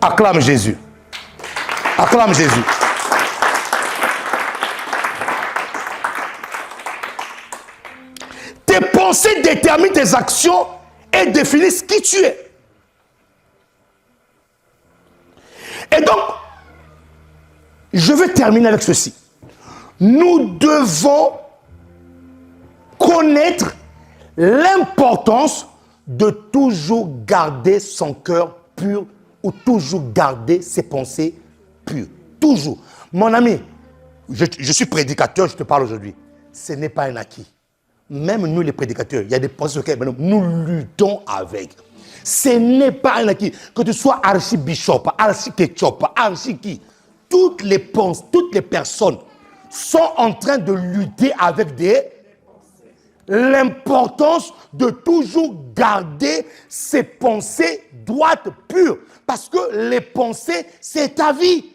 Acclame Jésus. Acclame Jésus. Tes pensées déterminent tes actions et définissent qui tu es. Et donc, je vais terminer avec ceci. Nous devons connaître l'importance de toujours garder son cœur pur ou toujours garder ses pensées pures. Toujours. Mon ami, je suis prédicateur, je te parle aujourd'hui. Ce n'est pas un acquis. Même nous les prédicateurs, il y a des pensées sur lesquelles nous luttons avec. Ce n'est pas un acquis. Que tu sois archibishop, archiketchup, archi-qui. Toutes les personnes sont en train de lutter avec l'importance de toujours garder ses pensées droites, pures. Parce que les pensées, c'est ta vie.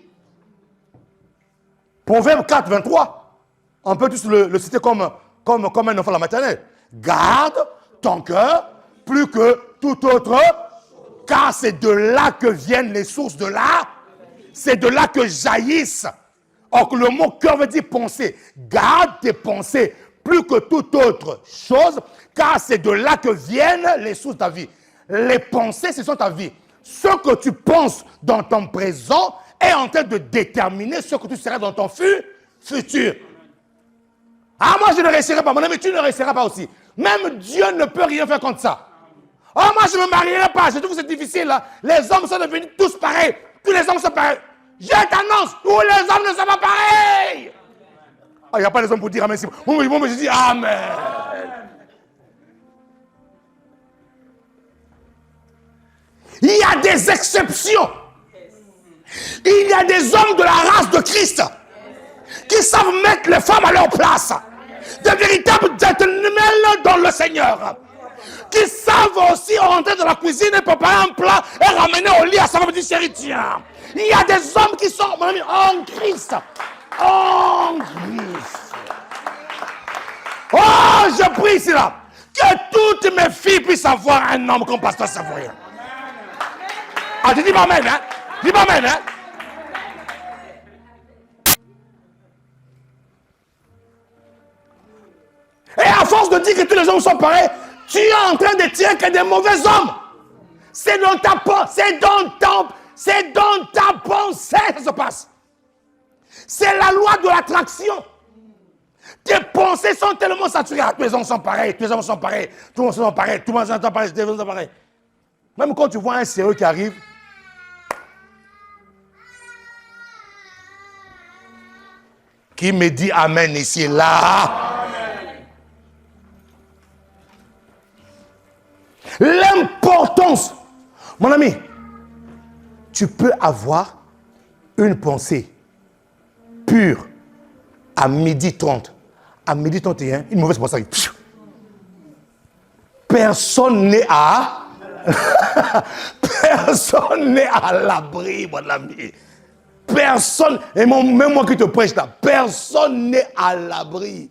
Proverbe 4, 23. On peut tous le citer comme un enfant à la maternelle. Garde ton cœur plus que tout autre, car c'est de là que viennent les sources de l'art. C'est de là que jaillissent. Or, le mot cœur veut dire penser. Garde tes pensées plus que toute autre chose, car c'est de là que viennent les sources de ta vie. Les pensées, ce sont ta vie. Ce que tu penses dans ton présent est en train de déterminer ce que tu seras dans ton futur. Ah, moi je ne réussirai pas, mon ami, tu ne réussiras pas aussi. Même Dieu ne peut rien faire contre ça. Oh, moi je ne me marierai pas, je trouve que c'est difficile. Là. Les hommes sont devenus tous pareils. Tous les hommes sont pareils. Je t'annonce, tous les hommes ne sont pas pareils. Il n'y a pas les hommes pour dire amen. Moi, je dis amen. Il y a des exceptions. Il y a des hommes de la race de Christ qui savent mettre les femmes à leur place. De véritables gentlemen dans le Seigneur. Qui savent aussi rentrer dans la cuisine et préparer un plat et ramener au lit à sa femme et dire chérie, tiens. Il y a des hommes qui sont, mon ami, en Christ. En Christ. Oh, je prie ici là. Que toutes mes filles puissent avoir un homme comme pasteur Savoyen. Ah, tu dis pas amen, hein? Dis pas amen, hein? Et à force de dire que tous les hommes sont pareils, tu es en train de tirer que des mauvais hommes. C'est dans ta pensée, c'est dans ta pensée que ça se passe. C'est la loi de l'attraction. Tes pensées sont tellement saturées. Ah, tous les hommes sont pareils, tous les hommes sont pareils, tous les hommes sont pareils, tout le monde sont pareils, tous les hommes sont pareils. Même quand tu vois un sérieux qui arrive, qui me dit amen ici et là. L'importance, mon ami, tu peux avoir une pensée pure à 12h30, à 12h31, une mauvaise pensée. Personne n'est à personne n'est à l'abri, mon ami. Personne, et même moi qui te prêche là, personne n'est à l'abri.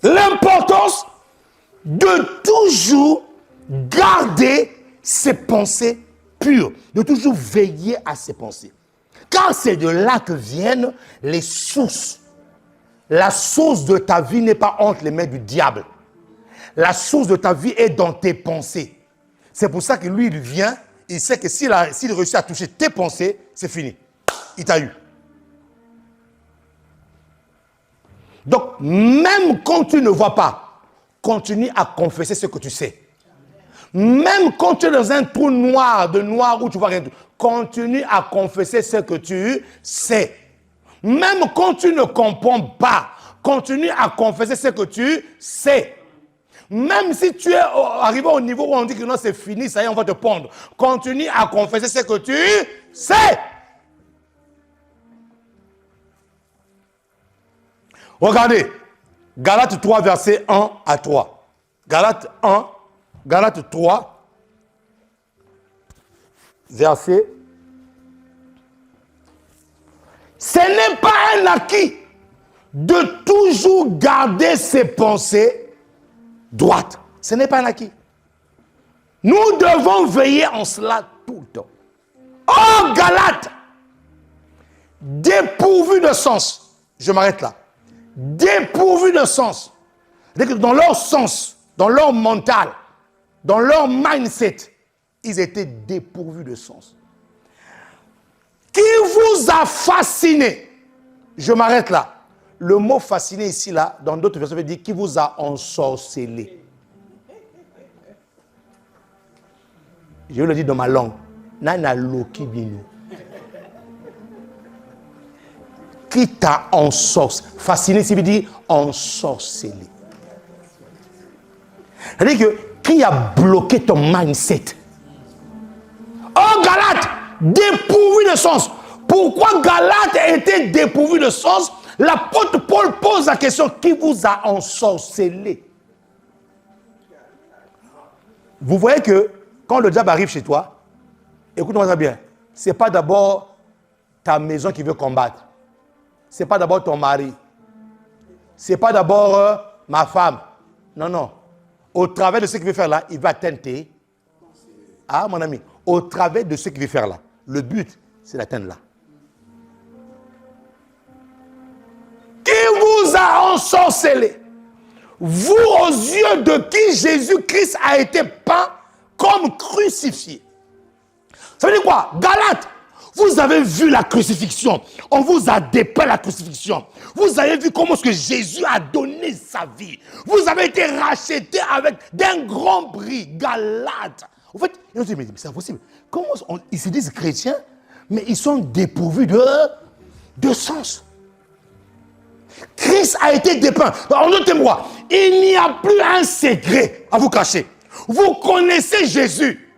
L'importance de toujours garder ses pensées pures, de toujours veiller à ses pensées. Car c'est de là que viennent les sources. La source de ta vie n'est pas entre les mains du diable. La source de ta vie est dans tes pensées. C'est pour ça que lui, il vient, il sait que s'il réussit à toucher tes pensées, c'est fini. Il t'a eu. Donc, même quand tu ne vois pas, continue à confesser ce que tu sais. Même quand tu es dans un trou noir, où tu vois rien, continue à confesser ce que tu sais. Même quand tu ne comprends pas, continue à confesser ce que tu sais. Même si tu es arrivé au niveau où on dit que non, c'est fini, ça y est, on va te pondre. Continue à confesser ce que tu sais. Regardez, Galates 3, versets 1 à 3. Galates 3, verset. Ce n'est pas un acquis de toujours garder ses pensées droites. Ce n'est pas un acquis. Nous devons veiller en cela tout le temps. Oh, Galates, dépourvu de sens. Je m'arrête là. Dépourvus de sens. C'est-à-dire que dans leur sens, dans leur mental, dans leur mindset, ils étaient dépourvus de sens. Qui vous a fasciné? Je m'arrête là. Le mot fasciné ici, là, dans d'autres versions, veut dire qui vous a ensorcelé. Je le dis dans ma langue. Nana Loki Bino. Qui t'a ensorcelé? Fasciné, ça veut dire ensorcelé. C'est-à-dire que qui a bloqué ton mindset? Oh, Galate, dépourvu de sens. Pourquoi Galate était dépourvu de sens? L'apôtre Paul pose la question, qui vous a ensorcelé? Vous voyez que quand le diable arrive chez toi, écoute-moi ça bien, ce n'est pas d'abord ta maison qui veut combattre. Ce n'est pas d'abord ton mari. Ce n'est pas d'abord ma femme. Non, non. Au travers de ce qu'il veut faire là, il va atteindre tes... Ah, mon ami. Au travers de ce qu'il veut faire là. Le but, c'est d'atteindre là. Qui vous a ensorcelé? Vous, aux yeux de qui Jésus-Christ a été peint comme crucifié. Ça veut dire quoi? Galates, vous avez vu la crucifixion. On vous a dépeint la crucifixion. Vous avez vu comment est-ce que Jésus a donné sa vie. Vous avez été racheté avec d'un grand prix. Galates. En fait, ils ont dit, mais c'est impossible. Comment ils se disent chrétiens, mais ils sont dépourvus de sens. Christ a été dépeint. En d'autres mots, il n'y a plus un secret à vous cacher. Vous connaissez Jésus.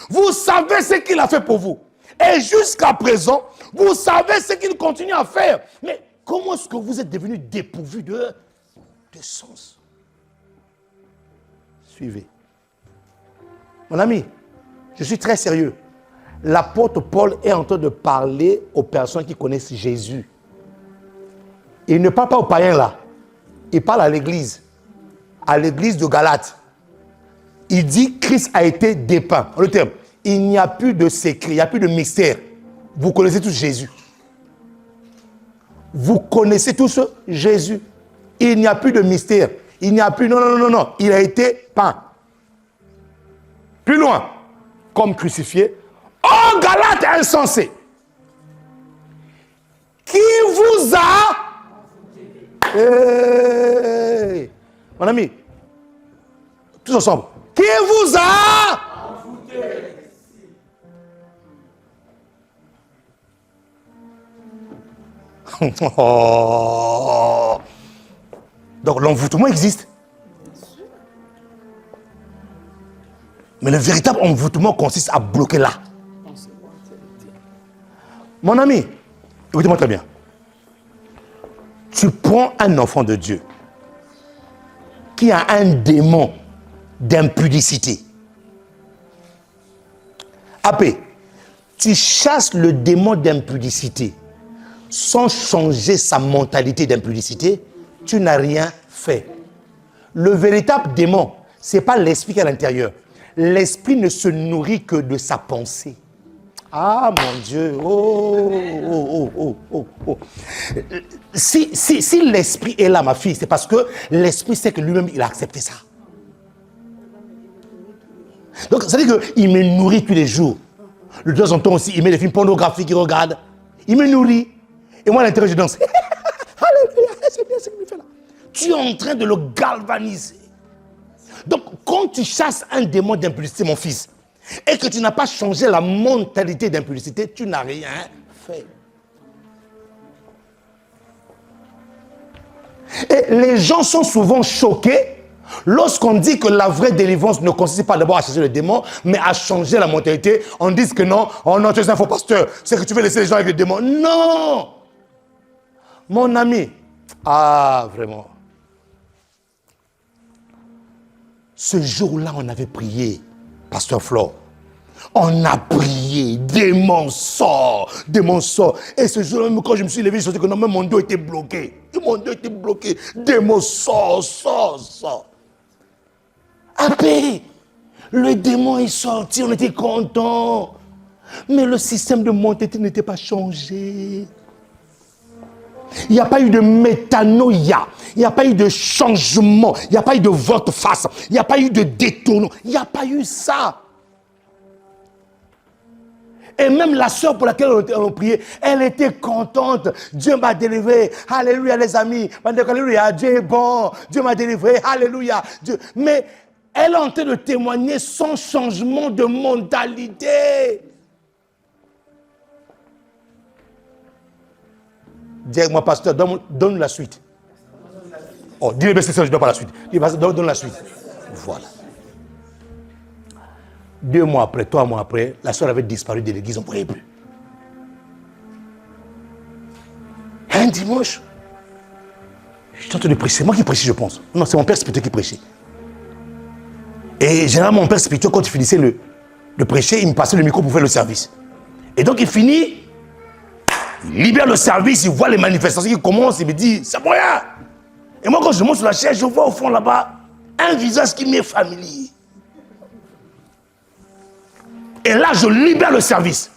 Vous savez ce qu'il a fait pour vous. Et jusqu'à présent, vous savez ce qu'il continue à faire. Mais comment est-ce que vous êtes devenu dépourvu de sens? Suivez. Mon ami, je suis très sérieux. L'apôtre Paul est en train de parler aux personnes qui connaissent Jésus. Il ne parle pas aux païens là. Il parle à l'église de Galates. Il dit Christ a été dépeint. En le terme, il n'y a plus de secret, il n'y a plus de mystère. Vous connaissez tous Jésus. Vous connaissez tous Jésus. Il n'y a plus de mystère. Il n'y a plus... Non. Il a été peint. Plus loin, comme crucifié. Oh, Galates insensé! Qui vous a... Hey. Mon ami, tous ensemble. Qui vous a... Oh. Donc l'envoûtement existe. Mais le véritable envoûtement consiste à bloquer là. Mon ami, écoutez-moi très bien. Tu prends un enfant de Dieu qui a un démon d'impudicité. AP, tu chasses le démon d'impudicité sans changer sa mentalité d'impudicité, tu n'as rien fait. Le véritable démon, ce n'est pas l'esprit qui est à l'intérieur. L'esprit ne se nourrit que de sa pensée. Ah mon Dieu, Si l'esprit est là, ma fille, c'est parce que l'esprit sait que lui-même, il a accepté ça. Donc, ça veut dire qu'il me nourrit tous les jours. De temps en temps aussi, il met des films pornographiques qu'il regarde. Il me nourrit. Et moi, à l'intérieur, je danse. Alléluia, c'est bien ce qu'il me fait là. Tu es en train de le galvaniser. Donc, quand tu chasses un démon d'impudicité, mon fils, et que tu n'as pas changé la mentalité d'impudicité, tu n'as rien fait. Et les gens sont souvent choqués lorsqu'on dit que la vraie délivrance ne consiste pas d'abord à chasser le démon, mais à changer la mentalité. On dit que non, oh non, tu es un faux pasteur, c'est que tu veux laisser les gens avec le démon. Non! Mon ami, ah vraiment. Ce jour-là, on avait prié, pasteur Flo. On a prié, démon sort. Et ce jour-là, quand je me suis levé, je sentais que non, même mon dos était bloqué. Mon dos était bloqué. Démon sort. Après, le démon est sorti, on était contents. Mais le système de mentalité n'était pas changé. Il n'y a pas eu de métanoïa, il n'y a pas eu de changement, il n'y a pas eu de volte-face, il n'y a pas eu de détournement, il n'y a pas eu ça. Et même la sœur pour laquelle on priait, elle était contente. Dieu m'a délivré. Alléluia les amis. Alléluia, Dieu est bon. Dieu m'a délivré. Alléluia. Dieu. Mais elle est en train de témoigner sans changement de mentalité. Dis-moi, pasteur, donne la suite. Oh, dis-le, c'est ça, je ne donne pas la suite. Dis-le, donne la suite. Voilà. 2 mois après, 3 mois après, la soeur avait disparu de l'église, on ne voyait plus. Un dimanche, j'étais en train de prêcher. C'est moi qui prêchais, je pense. Non, c'est mon père spirituel qui prêchait. Et généralement, mon père spirituel, quand il finissait de prêcher, il me passait le micro pour faire le service. Et donc, il finit, il libère le service, il voit les manifestations qui commencent, il me dit, c'est moyen. Et moi, quand je monte sur la chaise, je vois au fond là-bas un visage qui m'est familier. Et là, je libère le service.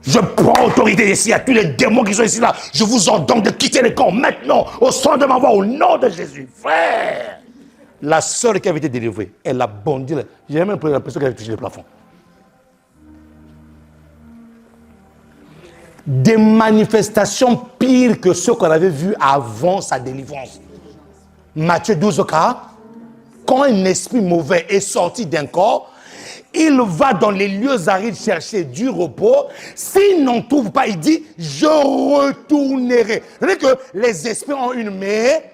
Je prends autorité ici à tous les démons qui sont ici là. Je vous ordonne de quitter les camps maintenant, au son de ma voix, au nom de Jésus. Frère, la sœur qui avait été délivrée, elle a bondi. J'ai même l'impression qu'elle avait touché le plafond. Des manifestations pires que ceux qu'on avait vus avant sa délivrance. Matthieu 12, 40. Quand un esprit mauvais est sorti d'un corps, il va dans les lieux arides chercher du repos. S'il n'en trouve pas, il dit, je retournerai. C'est-à-dire que les esprits ont une mais.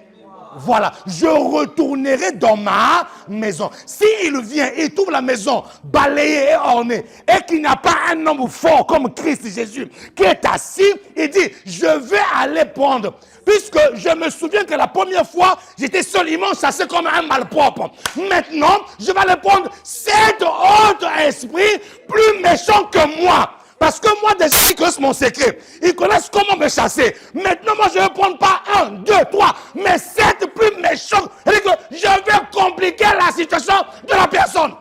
Voilà, je retournerai dans ma maison. S'il vient et trouve la maison balayée et ornée, et qu'il n'y a pas un homme fort comme Christ Jésus qui est assis, il dit, je vais aller prendre. Puisque je me souviens que la première fois, j'étais seul, ils m'ont chassé comme un malpropre. Maintenant, je vais aller prendre cet autre esprit plus méchant que moi. Parce que moi, déjà, ils connaissent mon secret. Ils connaissent comment me chasser. Maintenant, moi, je ne vais prendre pas 1, 2, 3, mais 7 plus méchants. C'est-à-dire que je vais compliquer la situation de la personne.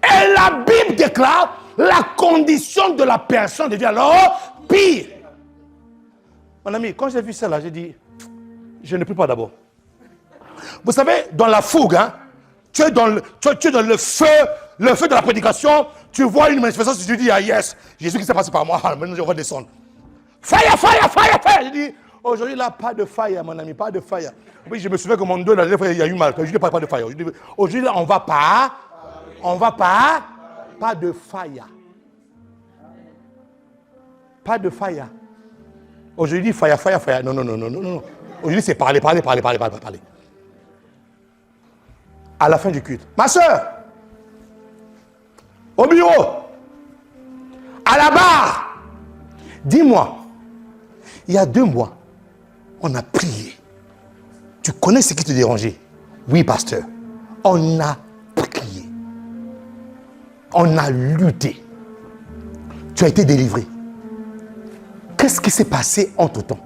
Et la Bible déclare, la condition de la personne devient alors pire. Mon ami, quand j'ai vu ça là, j'ai dit, je ne prie pas d'abord. Vous savez, dans la fougue, hein, tu es dans le feu de la prédication, tu vois une manifestation, tu dis, ah yes, Jésus qui s'est passé par moi, maintenant je vais redescendre. Fire, fire, fire, fire. Je dis, aujourd'hui là, pas de fire, mon ami, pas de fire. Oui, je me souviens que mon dos, là, il y a eu mal. Je dis pas de fire. Aujourd'hui là, on va pas de fire. Pas de fire. Aujourd'hui, fire, fire, fire. Non. Aujourd'hui, c'est parler. À la fin du culte. Ma soeur, au bureau, à la barre, dis-moi, il y a 2 mois, on a prié. Tu connais ce qui te dérangeait? Oui, pasteur. On a prié. On a lutté. Tu as été délivré. Qu'est-ce qui s'est passé entre-temps?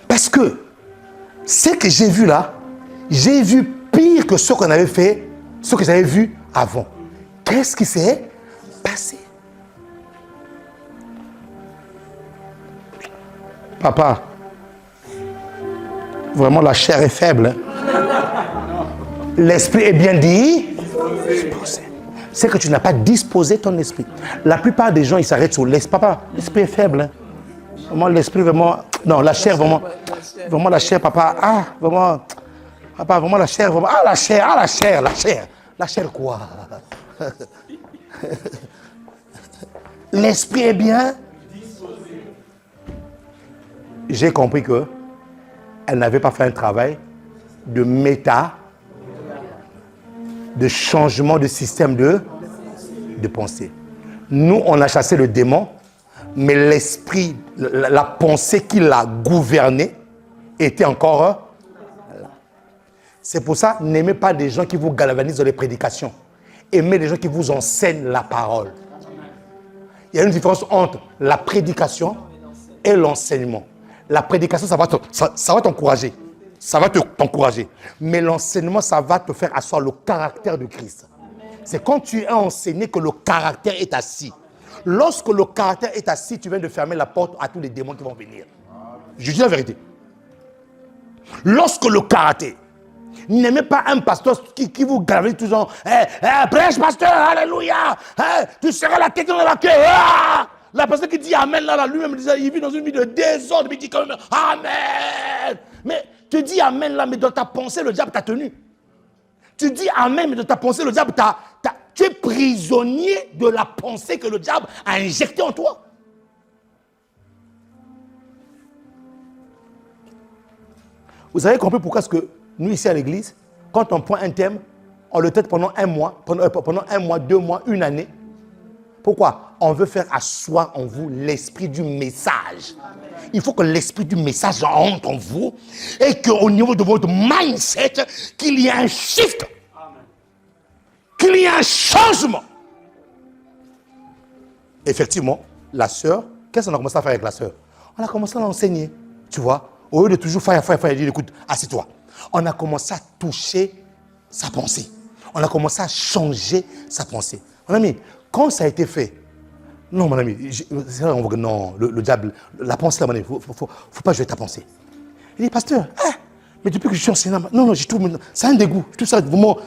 Parce que ce que j'ai vu là, j'ai vu pire que ce qu'on avait fait, ce que j'avais vu avant. Qu'est-ce qui s'est passé? Papa, vraiment la chair est faible. L'esprit est bien dit. C'est que tu n'as pas disposé ton esprit. La plupart des gens, ils s'arrêtent sur l'esprit. Papa, l'esprit est faible. Hein. Vraiment, l'esprit, vraiment... Non, la chair, vraiment... Vraiment, la chair, papa. Ah, vraiment... Papa, vraiment, la chair, vraiment... Ah, la chair. La chair quoi? L'esprit est bien. J'ai compris que elle n'avait pas fait un travail de de changement de système de pensée. Nous, on a chassé le démon, mais l'esprit, la pensée qui l'a gouverné était encore là. C'est pour ça, n'aimez pas des gens qui vous galvanisent dans les prédications. Aimez les gens qui vous enseignent la parole. Il y a une différence entre la prédication et l'enseignement. La prédication, ça va t'encourager. Ça va t'encourager. Mais l'enseignement, ça va te faire asseoir le caractère de Christ. C'est quand tu es enseigné que le caractère est assis. Lorsque le caractère est assis, tu viens de fermer la porte à tous les démons qui vont venir. Je dis la vérité. Lorsque le caractère, n'aimez pas un pasteur qui vous galvanise toujours. Prêche, pasteur, alléluia. Tu seras la tête dans la queue. La personne qui dit Amen, là, lui-même, il vit dans une vie de désordre. Il dit quand même Amen. Mais tu dis Amen, là, mais dans ta pensée, le diable t'a tenu. Tu dis Amen, mais dans ta pensée, le diable tu es prisonnier de la pensée que le diable a injectée en toi. Vous avez compris pourquoi est-ce que nous, ici à l'église, quand on prend un thème, on le traite pendant un mois, pendant un mois, 2 mois, une année. Pourquoi? On veut faire asseoir en vous l'esprit du message. Il faut que l'esprit du message entre en vous et qu'au niveau de votre mindset, qu'il y ait un shift. Qu'il y ait un changement. Effectivement, la sœur, qu'est-ce qu'on a commencé à faire avec la sœur? On a commencé à l'enseigner, tu vois. Au lieu de toujours faire, dire, écoute, assieds-toi. On a commencé à toucher sa pensée. On a commencé à changer sa pensée. Mon ami, quand ça a été fait, non, mon ami, c'est là on voit que non, le diable, la pensée, là, mon ami, il ne faut pas jouer ta pensée. Il dit, pasteur, mais depuis que je suis enseignant, non, je trouve, c'est un dégoût. Je trouve ça vraiment,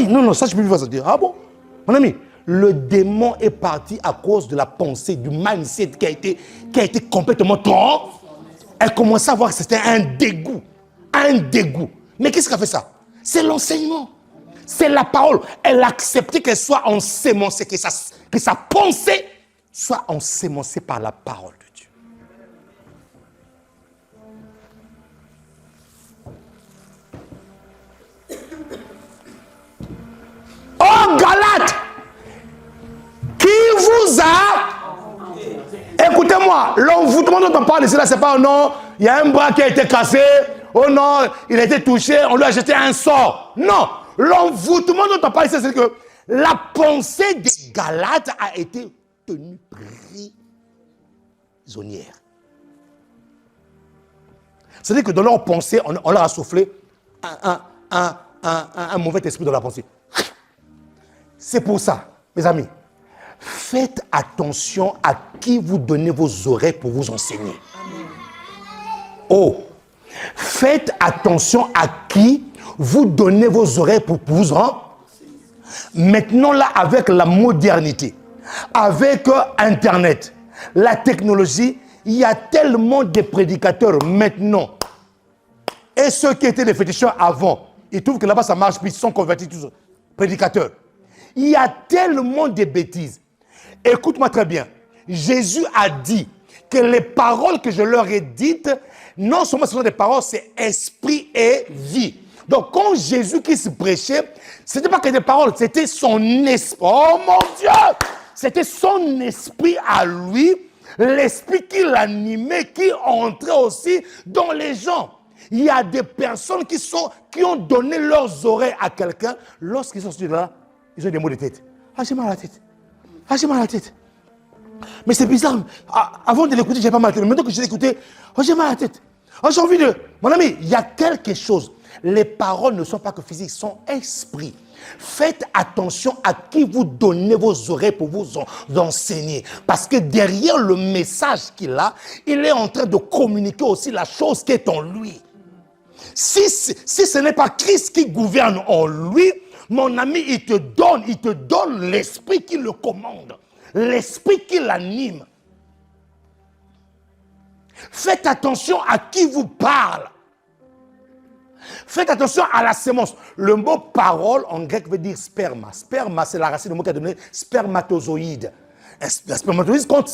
non, ça, je ne peux plus faire ça. Ah bon? Mon ami, le démon est parti à cause de la pensée, du mindset qui a été complètement trompé. Elle commençait à voir que c'était un dégoût. Un dégoût. Mais qu'est-ce qui a fait ça? C'est l'enseignement. C'est la parole. Elle a accepté qu'elle soit ensémencée, que sa pensée soit ensémencée par la parole de Dieu. Oh, Galates! Qui vous a... Écoutez-moi, l'envoûtement dont on parle ici, là, c'est pas, oh non, il y a un bras qui a été cassé, oh non, il a été touché, on lui a jeté un sort. Non, l'envoûtement dont on parle ici, c'est que la pensée des Galates a été tenue prisonnière. C'est-à-dire que dans leur pensée, on leur a soufflé un mauvais esprit dans la pensée. C'est pour ça, mes amis, faites attention à qui vous donnez vos oreilles pour vous enseigner. Oh, faites attention à qui vous donnez vos oreilles pour vous enseigner. Maintenant, là, avec la modernité, avec Internet, la technologie, il y a tellement de prédicateurs maintenant. Et ceux qui étaient des féticheurs avant, ils trouvent que là-bas ça marche, puis ils sont convertis tous prédicateurs. Il y a tellement de bêtises. Écoute-moi très bien. Jésus a dit que les paroles que je leur ai dites, non seulement ce sont des paroles, c'est esprit et vie. Donc quand Jésus-Christ prêchait, ce n'était pas que des paroles, c'était son esprit. Oh mon Dieu! C'était son esprit à lui, l'esprit qui l'animait, qui entrait aussi dans les gens. Il y a des personnes qui ont donné leurs oreilles à quelqu'un, lorsqu'ils sont sortis de là, ils ont des maux de tête. Ah, j'ai mal à la tête. Ah, j'ai mal à la tête. Mais c'est bizarre. Avant de l'écouter, j'ai pas mal à la tête. Mais maintenant que je l'ai écouté, oh, j'ai mal à la tête. Oh, j'ai envie de... Mon ami, il y a quelque chose. Les paroles ne sont pas que physiques, sont esprits. Faites attention à qui vous donnez vos oreilles pour vous enseigner. Parce que derrière le message qu'il a, il est en train de communiquer aussi la chose qui est en lui. Si ce n'est pas Christ qui gouverne en lui, mon ami, il te donne l'esprit qui le commande, l'esprit qui l'anime. Faites attention à qui vous parle. Faites attention à la sémence. Le mot parole en grec veut dire sperma. Sperma, c'est la racine du mot qui a donné spermatozoïde. Les spermatozoïdes, quand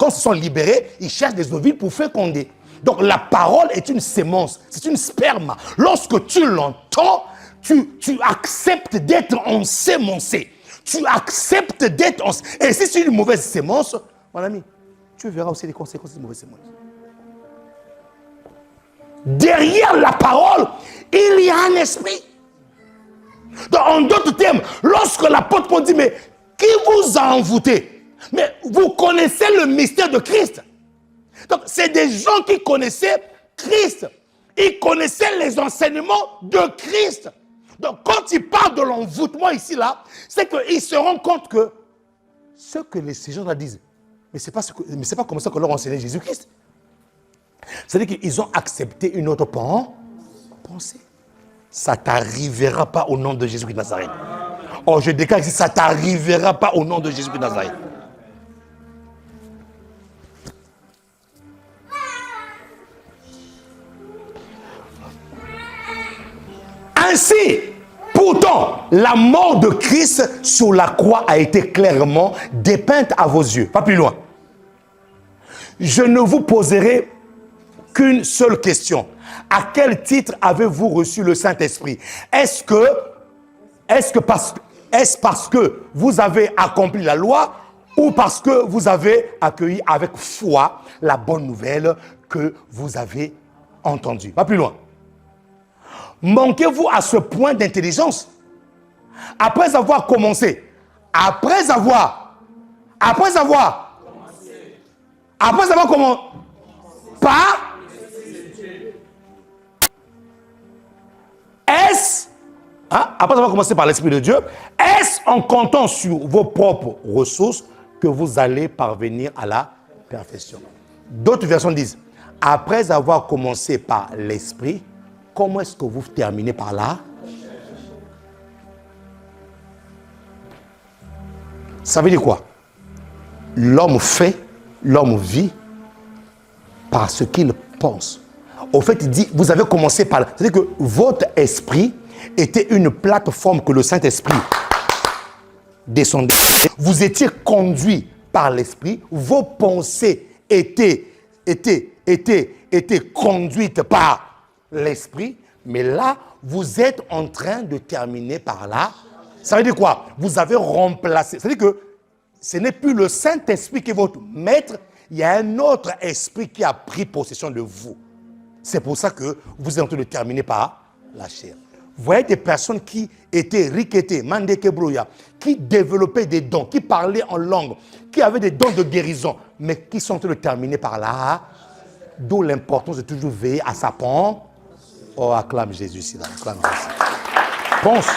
ils se sont libérés, ils cherchent des ovules pour féconder. Donc la parole est une sémence, c'est une sperma. Lorsque tu l'entends, tu acceptes d'être ensémencé. Tu acceptes d'être ensémencé. Et si c'est une mauvaise sémence, mon ami, tu verras aussi les conséquences de cette mauvaise sémence. Derrière la parole, il y a un esprit. Donc, en d'autres termes, lorsque l'apôtre Paul dit, mais qui vous a envoûté? Mais vous connaissez le mystère de Christ. Donc, c'est des gens qui connaissaient Christ. Ils connaissaient les enseignements de Christ. Donc, quand ils parlent de l'envoûtement ici, là, c'est qu'ils se rendent compte que ce que ces gens-là disent, mais ce n'est pas comme ça que leur enseignait Jésus-Christ. C'est-à-dire qu'ils ont accepté une autre pensée. Ça ne t'arrivera pas au nom de Jésus-Christ de Nazareth. Oh, je déclare ici, ça ne t'arrivera pas au nom de Jésus-Christ de Nazareth. Ainsi, pourtant, la mort de Christ sur la croix a été clairement dépeinte à vos yeux. Pas plus loin. Je ne vous poserai qu'une seule question. À quel titre avez-vous reçu le Saint-Esprit? Est-ce parce que vous avez accompli la loi ou parce que vous avez accueilli avec foi la bonne nouvelle que vous avez entendue? Pas plus loin. Manquez-vous à ce point d'intelligence? Après avoir commencé, après avoir comment? Par est-ce, après avoir commencé par l'Esprit de Dieu, est-ce en comptant sur vos propres ressources que vous allez parvenir à la perfection? D'autres versions disent, après avoir commencé par l'Esprit, comment est-ce que vous terminez par là? Ça veut dire quoi? L'homme fait, l'homme vit par ce qu'il pense. Au fait, il dit, vous avez commencé par... C'est-à-dire que votre esprit était une plateforme que le Saint-Esprit descendait. Vous étiez conduit par l'esprit, vos pensées étaient conduites par l'esprit, mais là, vous êtes en train de terminer par là. Ça veut dire quoi? Vous avez remplacé. Ça veut dire que ce n'est plus le Saint-Esprit qui est votre maître, il y a un autre esprit qui a pris possession de vous. C'est pour ça que vous êtes en train de terminer par la chair. Vous voyez des personnes qui étaient riquetées, mandekebrouya, qui développaient des dons, qui parlaient en langue, qui avaient des dons de guérison, mais qui sont en train de terminer par là. D'où l'importance de toujours veiller à sa pensée. Oh, acclame Jésus ici. Acclame Jésus. Pense.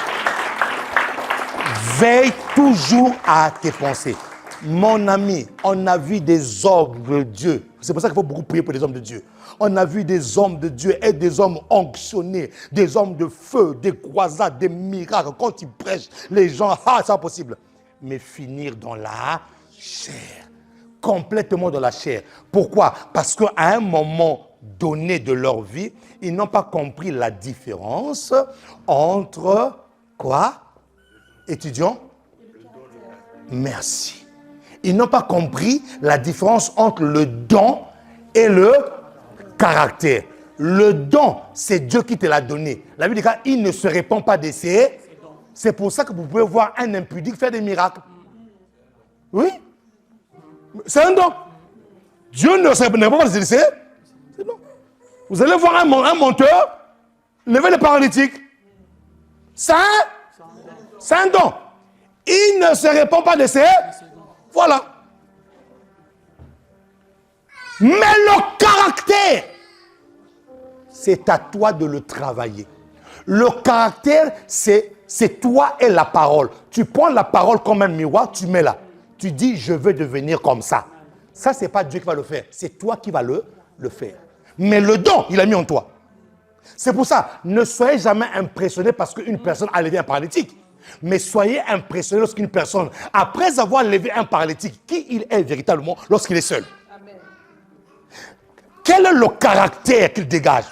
Veille toujours à tes pensées. Mon ami, on a vu des hommes de Dieu. C'est pour ça qu'il faut beaucoup prier pour les hommes de Dieu. On a vu des hommes de Dieu et des hommes onctionnés, des hommes de feu, des croisades, des miracles. Quand ils prêchent, les gens, c'est impossible. Mais finir dans la chair, complètement dans la chair. Pourquoi? Parce qu'à un moment donné de leur vie, ils n'ont pas compris la différence entre quoi? Étudiants? Merci. Ils n'ont pas compris la différence entre le don et le caractère. Le don, c'est Dieu qui te l'a donné. La Bible dit qu'il ne se répand pas de ses. C'est pour ça que vous pouvez voir un impudique faire des miracles. Oui. C'est un don. Dieu ne se répand pas de ses. C'est don. Vous allez voir un monteur lever les paralytiques. C'est un don. Il ne se répand pas de ses. Voilà. Mais le caractère, c'est à toi de le travailler. Le caractère, c'est toi et la parole. Tu prends la parole comme un miroir, tu mets là. Tu dis, je veux devenir comme ça. Ça, ce n'est pas Dieu qui va le faire. C'est toi qui vas le faire. Mais le don, il a mis en toi. C'est pour ça, ne soyez jamais impressionné parce qu'une personne a levé un paralytique. Mais soyez impressionné lorsqu'une personne, après avoir levé un paralytique, qui il est véritablement lorsqu'il est seul. Amen. Quel est le caractère qu'il dégage?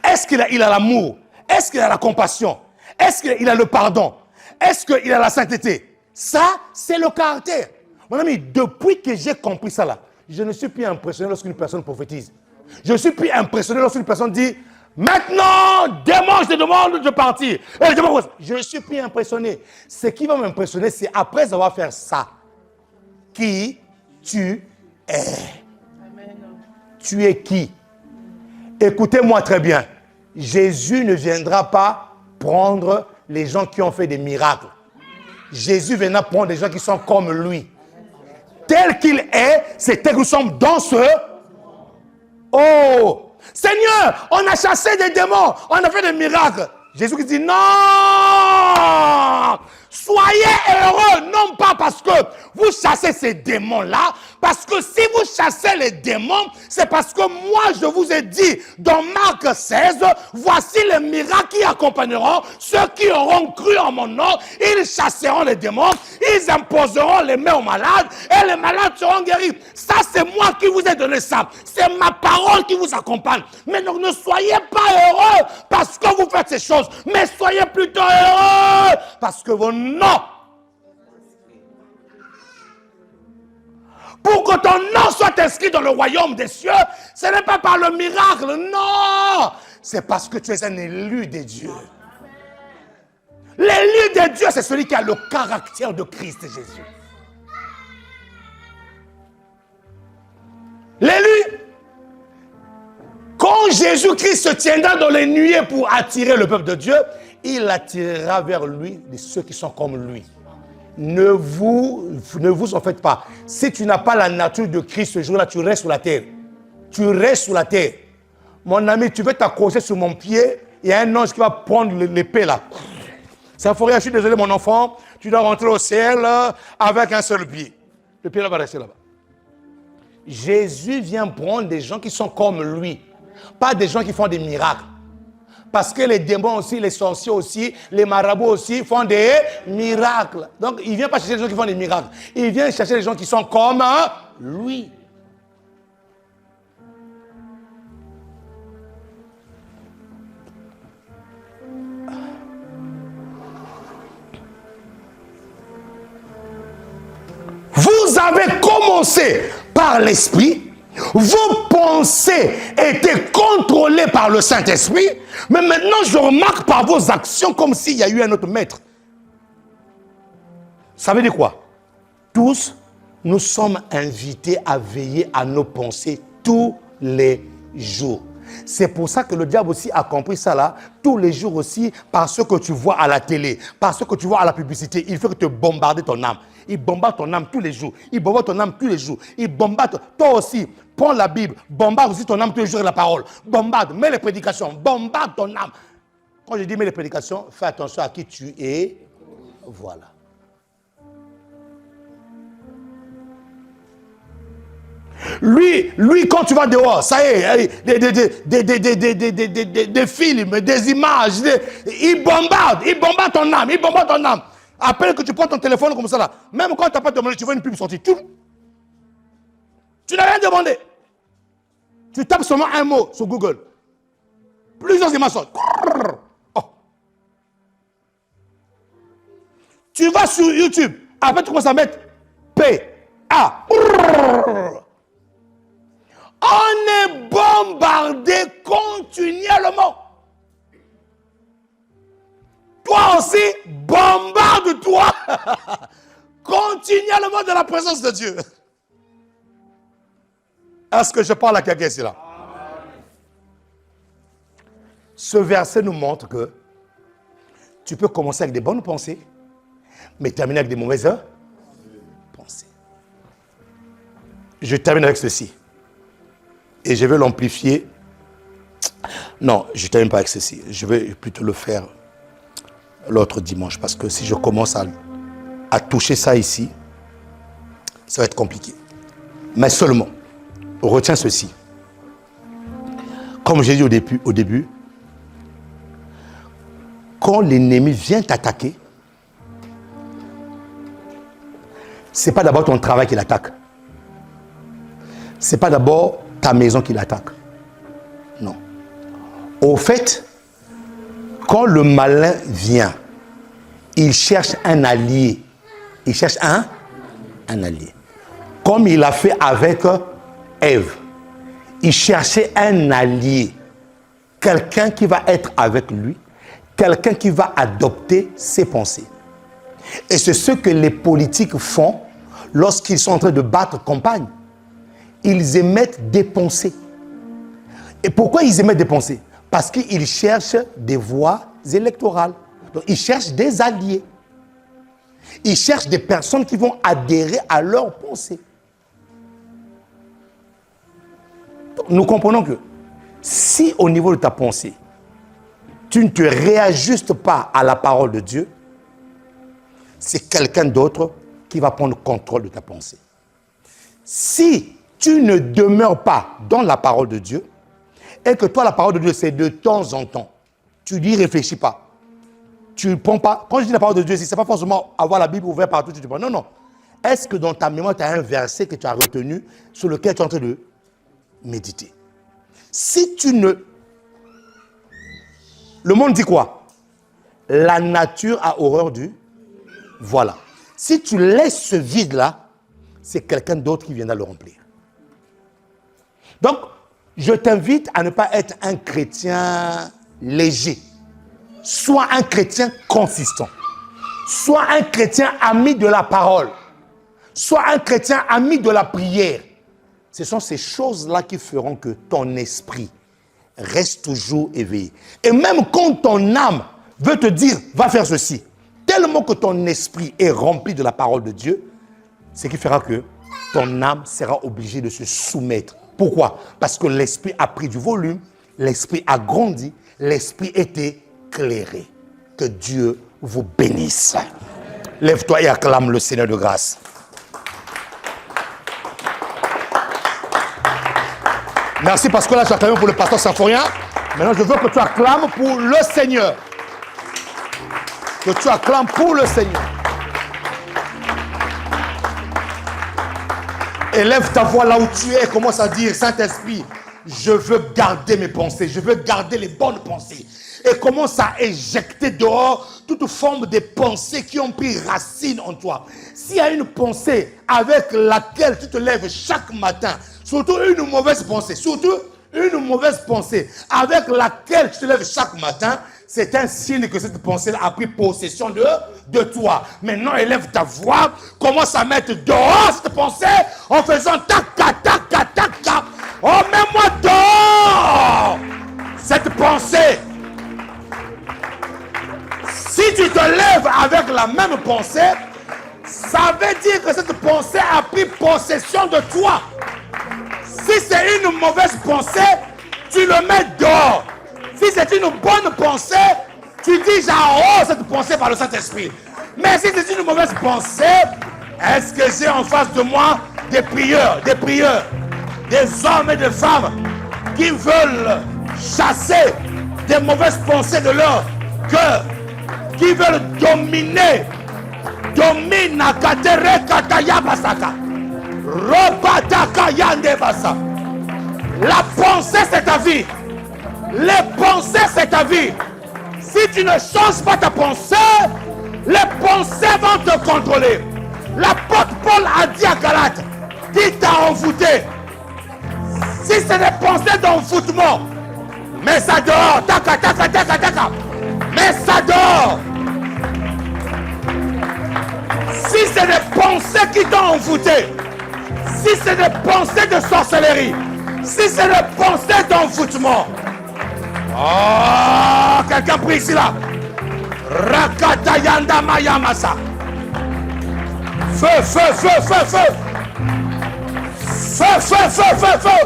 Est-ce qu'il a l'amour? Est-ce qu'il a la compassion? Est-ce qu'il a le pardon? Est-ce qu'il a la sainteté? Ça, c'est le caractère. Mon ami, depuis que j'ai compris ça là, je ne suis plus impressionné lorsqu'une personne prophétise. Je ne suis plus impressionné lorsqu'une personne dit « Maintenant, démon, je te demande de partir. » Je ne suis plus impressionné. Ce qui va m'impressionner, c'est après avoir fait ça, qui tu es. Amen. Tu es qui? Écoutez-moi très bien. Jésus ne viendra pas prendre les gens qui ont fait des miracles. Jésus viendra prendre des gens qui sont comme lui. Tel qu'il est, c'est tel que nous sommes dans ce... Oh! Seigneur, on a chassé des démons, on a fait des miracles. Jésus qui dit non! Soyez heureux, non pas parce que vous chassez ces démons-là, parce que si vous chassez les démons, c'est parce que moi je vous ai dit dans Marc 16, voici les miracles qui accompagneront ceux qui auront cru en mon nom, ils chasseront les démons, ils imposeront les mains aux malades et les malades seront guéris. Ça c'est moi qui vous ai donné ça, c'est ma parole qui vous accompagne. Mais donc ne soyez pas heureux parce que vous faites ces choses, mais soyez plutôt heureux parce que vos noms. Pour que ton nom soit inscrit dans le royaume des cieux, ce n'est pas par le miracle, non. C'est parce que tu es un élu de Dieu. L'élu de Dieu, c'est celui qui a le caractère de Christ Jésus. L'élu, quand Jésus-Christ se tiendra dans les nuées pour attirer le peuple de Dieu, il attirera vers lui ceux qui sont comme lui. Ne vous en faites pas. Si tu n'as pas la nature de Christ ce jour-là, tu restes sur la terre. Tu restes sur la terre. Mon ami, tu veux t'accrocher sur mon pied, il y a un ange qui va prendre l'épée là. Ça ferait, je suis désolé mon enfant, tu dois rentrer au ciel avec un seul pied. Le pied là va rester là-bas. Jésus vient prendre des gens qui sont comme lui, pas des gens qui font des miracles. Parce que les démons aussi, les sorciers aussi, les marabouts aussi font des miracles. Donc, il ne vient pas chercher les gens qui font des miracles. Il vient chercher les gens qui sont comme lui. Vous avez commencé par l'esprit. Vos pensées étaient contrôlées par le Saint-Esprit, mais maintenant je remarque par vos actions comme s'il y a eu un autre maître. Ça veut dire quoi? Tous, nous sommes invités à veiller à nos pensées tous les jours. C'est pour ça que le diable aussi a compris ça là, tous les jours aussi, par ce que tu vois à la télé, par ce que tu vois à la publicité, il faut te bombarder ton âme. Il bombarde ton âme tous les jours. Il bombarde ton âme tous les jours. Il bombarde. Toi aussi, prends la Bible. Bombarde aussi ton âme tous les jours avec la parole. Bombarde. Mets les prédications. Bombarde ton âme. Quand je dis mets les prédications, fais attention à qui tu es. Voilà. Lui, quand tu vas dehors, ça y est, des films, des images, il bombarde ton âme, il bombarde ton âme. Après que tu prends ton téléphone comme ça là, même quand tu n'as pas demandé, tu vois une pub sortir. Tu n'as rien demandé. Tu tapes seulement un mot sur Google. Plusieurs images sortent. Oh. Tu vas sur YouTube. Après tu commences à mettre P-A. On est bombardé continuellement. Toi aussi, bombarde-toi continuellement dans la présence de Dieu. Est-ce que je parle à quelqu'un ici là? Ce verset nous montre que tu peux commencer avec des bonnes pensées, mais terminer avec des mauvaises pensées. Je termine avec ceci. Et je vais l'amplifier. Non, je ne termine pas avec ceci. Je vais plutôt le faire l'autre dimanche. Parce que si je commence à toucher ça ici, ça va être compliqué. Mais seulement, retiens ceci. Comme j'ai dit au début, quand l'ennemi vient t'attaquer, ce n'est pas d'abord ton travail qui l'attaque. Ce n'est pas d'abord ta maison qui l'attaque. Non. Au fait, quand le malin vient, il cherche un allié. Il cherche un allié. Comme il a fait avec Ève. Il cherchait un allié. Quelqu'un qui va être avec lui. Quelqu'un qui va adopter ses pensées. Et c'est ce que les politiques font lorsqu'ils sont en train de battre campagne. Ils émettent des pensées. Et pourquoi ils émettent des pensées? Parce qu'ils cherchent des voix électorales. Donc, ils cherchent des alliés. Ils cherchent des personnes qui vont adhérer à leurs pensées. Donc, nous comprenons que si au niveau de ta pensée, tu ne te réajustes pas à la parole de Dieu, c'est quelqu'un d'autre qui va prendre le contrôle de ta pensée. Si tu ne demeures pas dans la parole de Dieu, et que toi, la parole de Dieu, c'est de temps en temps, tu n'y réfléchis pas. Tu ne prends pas. Quand je dis la parole de Dieu, ce n'est pas forcément avoir la Bible ouverte partout. Tu te prends. Non, non. Est-ce que dans ta mémoire, tu as un verset que tu as retenu sur lequel tu es en train de méditer? Si tu ne... Le monde dit quoi? La nature a horreur du... Voilà. Si tu laisses ce vide-là, c'est quelqu'un d'autre qui viendra le remplir. Donc, je t'invite à ne pas être un chrétien léger. Sois un chrétien consistant. Sois un chrétien ami de la parole. Sois un chrétien ami de la prière. Ce sont ces choses-là qui feront que ton esprit reste toujours éveillé. Et même quand ton âme veut te dire, va faire ceci, tellement que ton esprit est rempli de la parole de Dieu, ce qui fera que ton âme sera obligée de se soumettre. Pourquoi? Parce que l'esprit a pris du volume, l'esprit a grandi, l'esprit est éclairé. Que Dieu vous bénisse. Lève-toi et acclame le Seigneur de grâce. Merci parce que là, tu acclames pour le pasteur symphorien. Maintenant, je veux que tu acclames pour le Seigneur. Que tu acclames pour le Seigneur. Élève ta voix là où tu es et commence à dire, Saint-Esprit, je veux garder mes pensées, je veux garder les bonnes pensées. Et commence à éjecter dehors toute forme de pensées qui ont pris racine en toi. S'il y a une pensée avec laquelle tu te lèves chaque matin, surtout une mauvaise pensée avec laquelle tu te lèves chaque matin, c'est un signe que cette pensée a pris possession de toi. Maintenant, élève ta voix, commence à mettre dehors cette pensée en faisant tac, tac, tac, tac, tac. Oh, mets-moi dehors cette pensée. Si tu te lèves avec la même pensée, ça veut dire que cette pensée a pris possession de toi. Si c'est une mauvaise pensée, tu le mets dehors. Si c'est une bonne pensée, tu dis j'arrose cette pensée par le Saint-Esprit. Mais si c'est une mauvaise pensée, est-ce que j'ai en face de moi des prieurs, des hommes et des femmes qui veulent chasser des mauvaises pensées de leur cœur, qui veulent dominer, domina katere kataya basaka, robata yande basa. La pensée c'est ta vie. Les pensées, c'est ta vie. Si tu ne changes pas ta pensée, les pensées vont te contrôler. L'apôtre Paul a dit à Galate, qui t'a envoûté. Si c'est des pensées d'envoûtement, mets ça dehors. Taka, taka, taka, taka. Mets ça dehors. Si c'est des pensées qui t'ont envoûté, si c'est des pensées de sorcellerie, si c'est des pensées d'envoûtement, oh, quelqu'un prie ici là. Rakatayanda Mayamasa. Feu, feu, feu, feu, feu. Feu, feu, feu, feu, feu.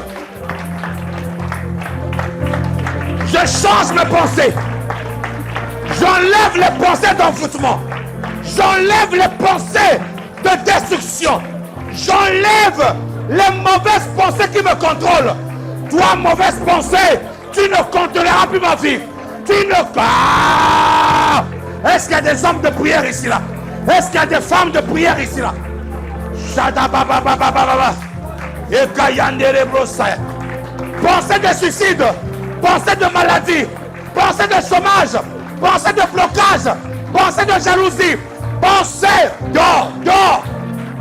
Je change mes pensées. J'enlève les pensées d'envoûtement. J'enlève les pensées de destruction. J'enlève les mauvaises pensées qui me contrôlent. Toi, mauvaise pensée, tu ne contrôleras plus ma vie. Tu ne... Ah! Est-ce qu'il y a des hommes de prière ici là? Est-ce qu'il y a des femmes de prière ici là? Pensée de suicide, pensée de maladie, pensée de chômage, pensée de blocage, pensée de jalousie, pensée dehors, dehors,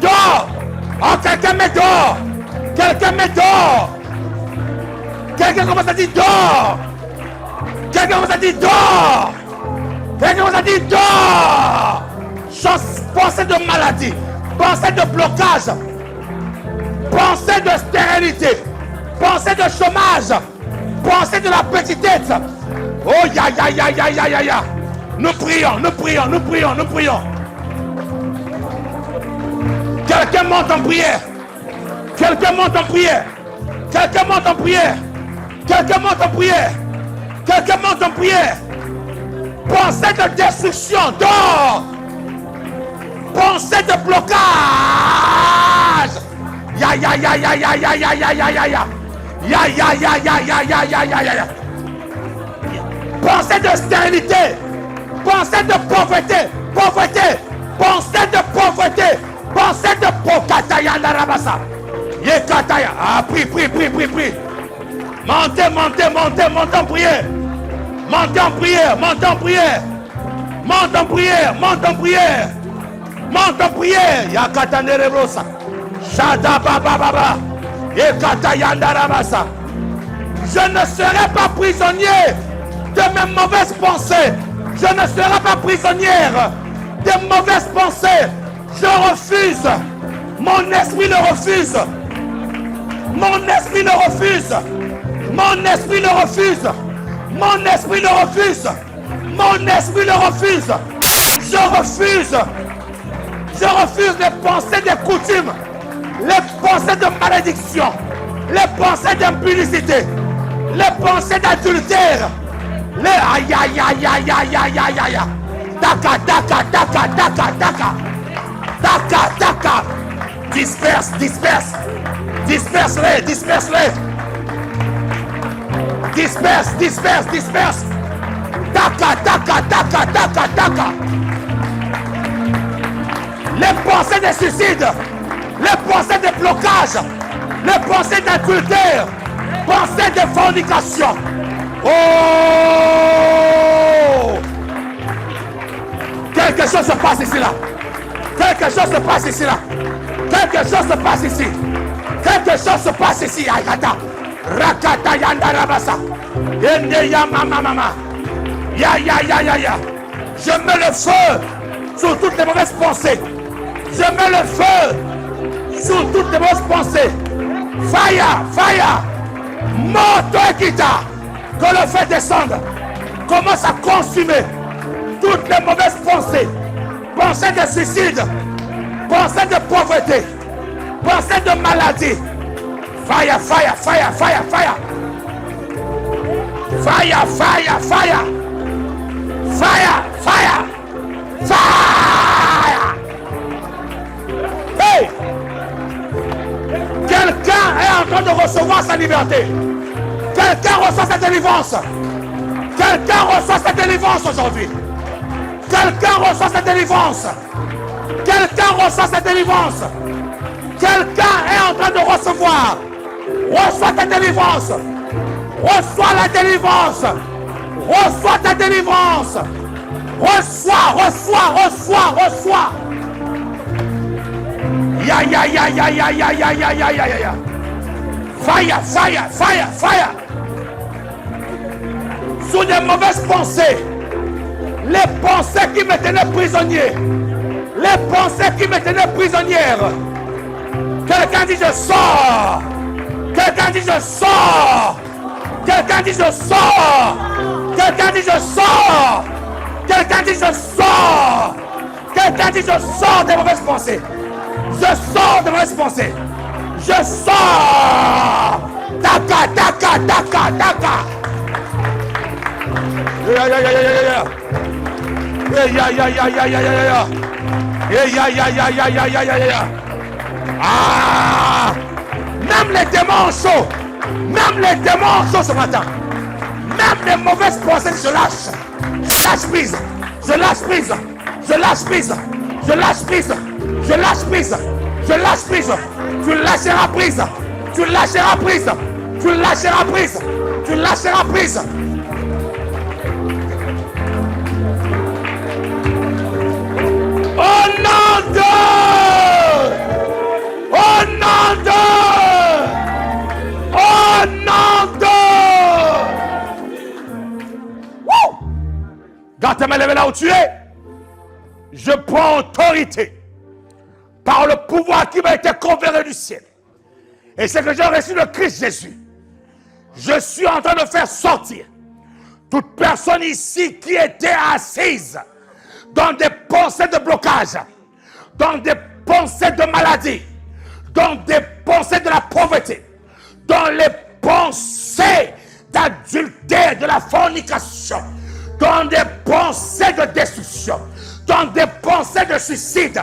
dehors. Oh, quelqu'un met dehors. Quelqu'un met dehors. Quelqu'un commence à dire dehors. Quelqu'un commence à dire dehors. Quelqu'un commence à dire dehors. Pensée de maladie, pensée de blocage, pensée de stérilité, pensée de chômage, pensée de la petitesse. Oh, ya, ya, ya, ya, ya, ya, ya. Nous prions, nous prions, nous prions, nous prions. Quelqu'un monte en prière. Quelqu'un monte en prière. Quelqu'un monte en prière. Quelqu'un monte en prière. Quelqu'un monte en prière. Pensée de destruction, dehors. Pensée de blocage. Ya ya ya ya ya ya ya ya ya ya ya. Ya ya ya ya ya ya ya ya ya ya. Pensée de stérilité. Pensée de pauvreté. Pauvreté. Pensée de pauvreté. Pensée de pokataya narabasa. Yekataya. Ah, prie, prie, prie, prie, prie. Montez, montez, montez, montez en prière. Montez en prière, montez en prière. Montez en prière, montez en prière. Monte en prière. Yakatanerebrosa. Shadabababa. Ekatayandarabasa. Je ne serai pas prisonnier de mes mauvaises pensées. Je ne serai pas prisonnière de mauvaises pensées. Je refuse. Mon esprit le refuse. Mon esprit le refuse. Mon esprit le refuse. Mon esprit le refuse. Mon esprit le refuse. Je refuse. Je refuse les pensées des coutumes, les pensées de malédiction, les pensées d'impudicité, les pensées d'adultère, les aïe aïe aïe aïe aïe aïe aïe aïe. Taka taka taka taka taka. Taka taka. Disperse, disperse. Disperse-les, disperse-les. Disperse, disperse, disperse. Taka taka taka taka taka. Les pensées de suicide, les pensées de blocage, les pensées d'adultère, pensées de fornication. Oh! Quelque chose se passe ici là. Quelque chose se passe ici là. Quelque chose se passe ici. Quelque chose se passe ici. Ayata. Rakata yanda rabasa. Yende ya mama mama. Ya ya ya ya ya. Je mets le feu sur toutes les mauvaises pensées. Je mets le feu sur toutes les mauvaises pensées. Fire, fire. Moto Ekita. Que le feu descende. Commence à consumer toutes les mauvaises pensées. Pensées de suicide. Pensées de pauvreté. Pensées de maladie. Fire, fire, fire, fire, fire. Fire, fire, fire. Fire, fire. Fire. Hey! Quelqu'un est en train de recevoir sa liberté. Quelqu'un reçoit sa délivrance. Quelqu'un reçoit sa délivrance aujourd'hui. Quelqu'un reçoit sa délivrance. Quelqu'un reçoit sa délivrance. Quelqu'un est en train de recevoir. Reçois ta délivrance. Reçois la délivrance. Reçois ta délivrance. Reçois, reçois, reçois, reçois. Ya ya ya ya ya ya ya ya ya ya ya. Fire, fire, fire, fire. Sous des mauvaises pensées. Les pensées qui me tenaient prisonnier. Les pensées qui me tenaient prisonnière. Quelqu'un dit je sors. Quelqu'un dit je sors. Quelqu'un dit je sors. Quelqu'un dit je sors. Quelqu'un dit je sors. Quelqu'un dit je sors des mauvaises pensées. Je sors des mauvaises pensées. Je sors. Taka, taka, taka, taka. Ya ya ya ya ya ya. Ya ya ya ya ya ya ya. Ya ya ya ya ya ya ya ya ya. Ah! Même les démons chauds. Même les démons chauds ce matin. Même les mauvaises pensées, je lâche. Je lâche prise. Je lâche prise. Je lâche prise. Je lâche prise. Je lâche prise. Je lâche prise. Tu lâcheras prise. Tu lâcheras prise. Tu lâcheras prise. Tu lâcheras prise. Au nom de... Au nom de... Au nom de... Wouh! Garde tes mains levées là où tu es. Je prends autorité par le pouvoir qui m'a été conféré du ciel. Et c'est que j'ai reçu le Christ Jésus. Je suis en train de faire sortir toute personne ici qui était assise dans des pensées de blocage, dans des pensées de maladie, dans des pensées de la pauvreté, dans les pensées d'adultère, de la fornication, dans des pensées de destruction, dans des pensées de suicide,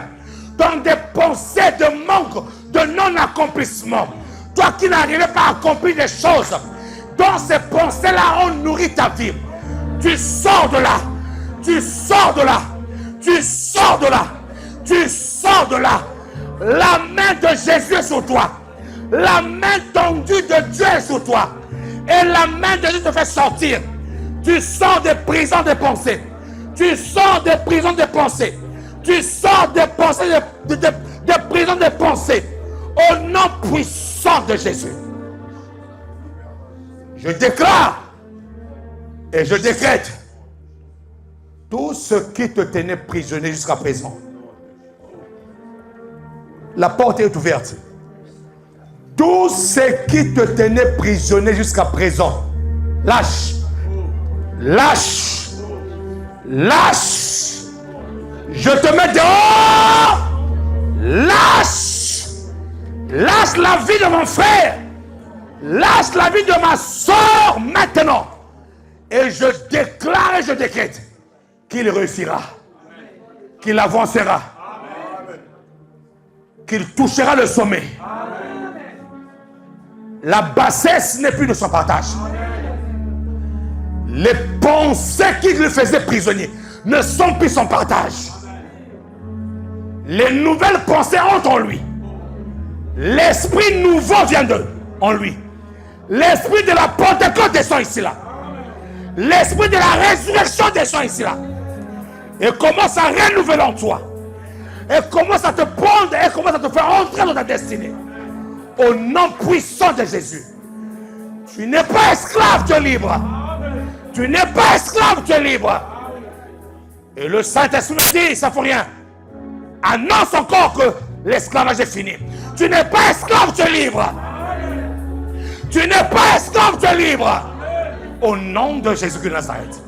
dans des pensées de manque, de non-accomplissement. Toi qui n'arrivais pas à accomplir des choses, dans ces pensées-là, on nourrit ta vie. Tu sors de là. Tu sors de là. Tu sors de là. Tu sors de là. La main de Jésus est sur toi. La main tendue de Dieu est sur toi. Et la main de Dieu te fait sortir. Tu sors des prisons de pensée. Tu sors des prisons de pensée. Tu sors des pensées, des prisons de pensée. Au nom puissant de Jésus. Je déclare et je décrète tout ce qui te tenait prisonnier jusqu'à présent. La porte est ouverte. Tout ce qui te tenait prisonnier jusqu'à présent, lâche, lâche, lâche. Je te mets dehors. Lâche, lâche la vie de mon frère. Lâche la vie de ma soeur maintenant. Et je déclare et je décrète qu'il réussira, qu'il avancera, qu'il touchera le sommet. La bassesse n'est plus de son partage. Les pensées qui le faisaient prisonnier ne sont plus son partage. Les nouvelles pensées entrent en lui. L'esprit nouveau vient en lui. L'esprit de la Pentecôte descend ici là. L'esprit de la résurrection descend ici là. Et commence à renouveler en toi. Et commence à te prendre et commence à te faire entrer dans ta destinée. Au nom puissant de Jésus. Tu n'es pas esclave, tu es libre. Tu n'es pas esclave, tu es libre. Et le Saint-Esprit dit, ça ne fait rien. Annonce encore que l'esclavage est fini. Tu n'es pas esclave, tu es libre. Tu n'es pas esclave, tu es libre. Au nom de Jésus-Christ de Nazareth.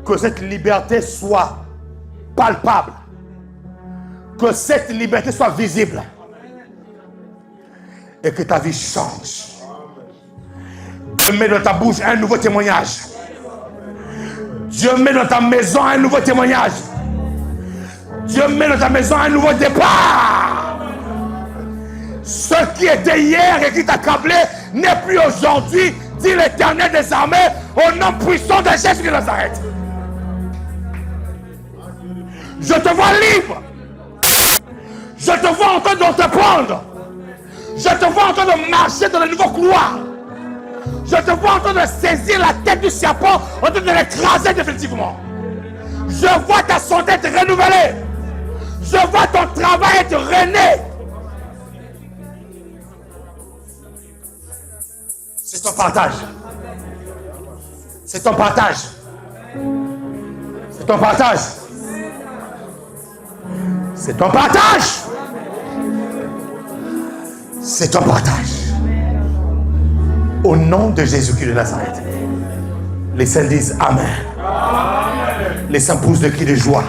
Que cette liberté soit palpable. Que cette liberté soit visible. Et que ta vie change. Dieu met dans ta bouche un nouveau témoignage. Dieu met dans ta maison un nouveau témoignage. Dieu met dans ta maison un nouveau départ. Ce qui était hier et qui t'accablait n'est plus aujourd'hui, dit l'Éternel des armées, au nom puissant de Jésus de Nazareth. Je te vois libre. Je te vois en train d'entreprendre. Je te vois en train de marcher dans le nouveau couloir. Je te vois en train de saisir la tête du serpent, en train de l'écraser définitivement. Je vois ta santé être renouvelée. Je vois ton travail être rené. C'est ton partage. C'est ton partage. C'est ton partage. C'est ton partage. C'est ton partage. Au nom de Jésus-Christ de Nazareth. Les saints disent Amen. Amen. Les saints poussent de cris de joie.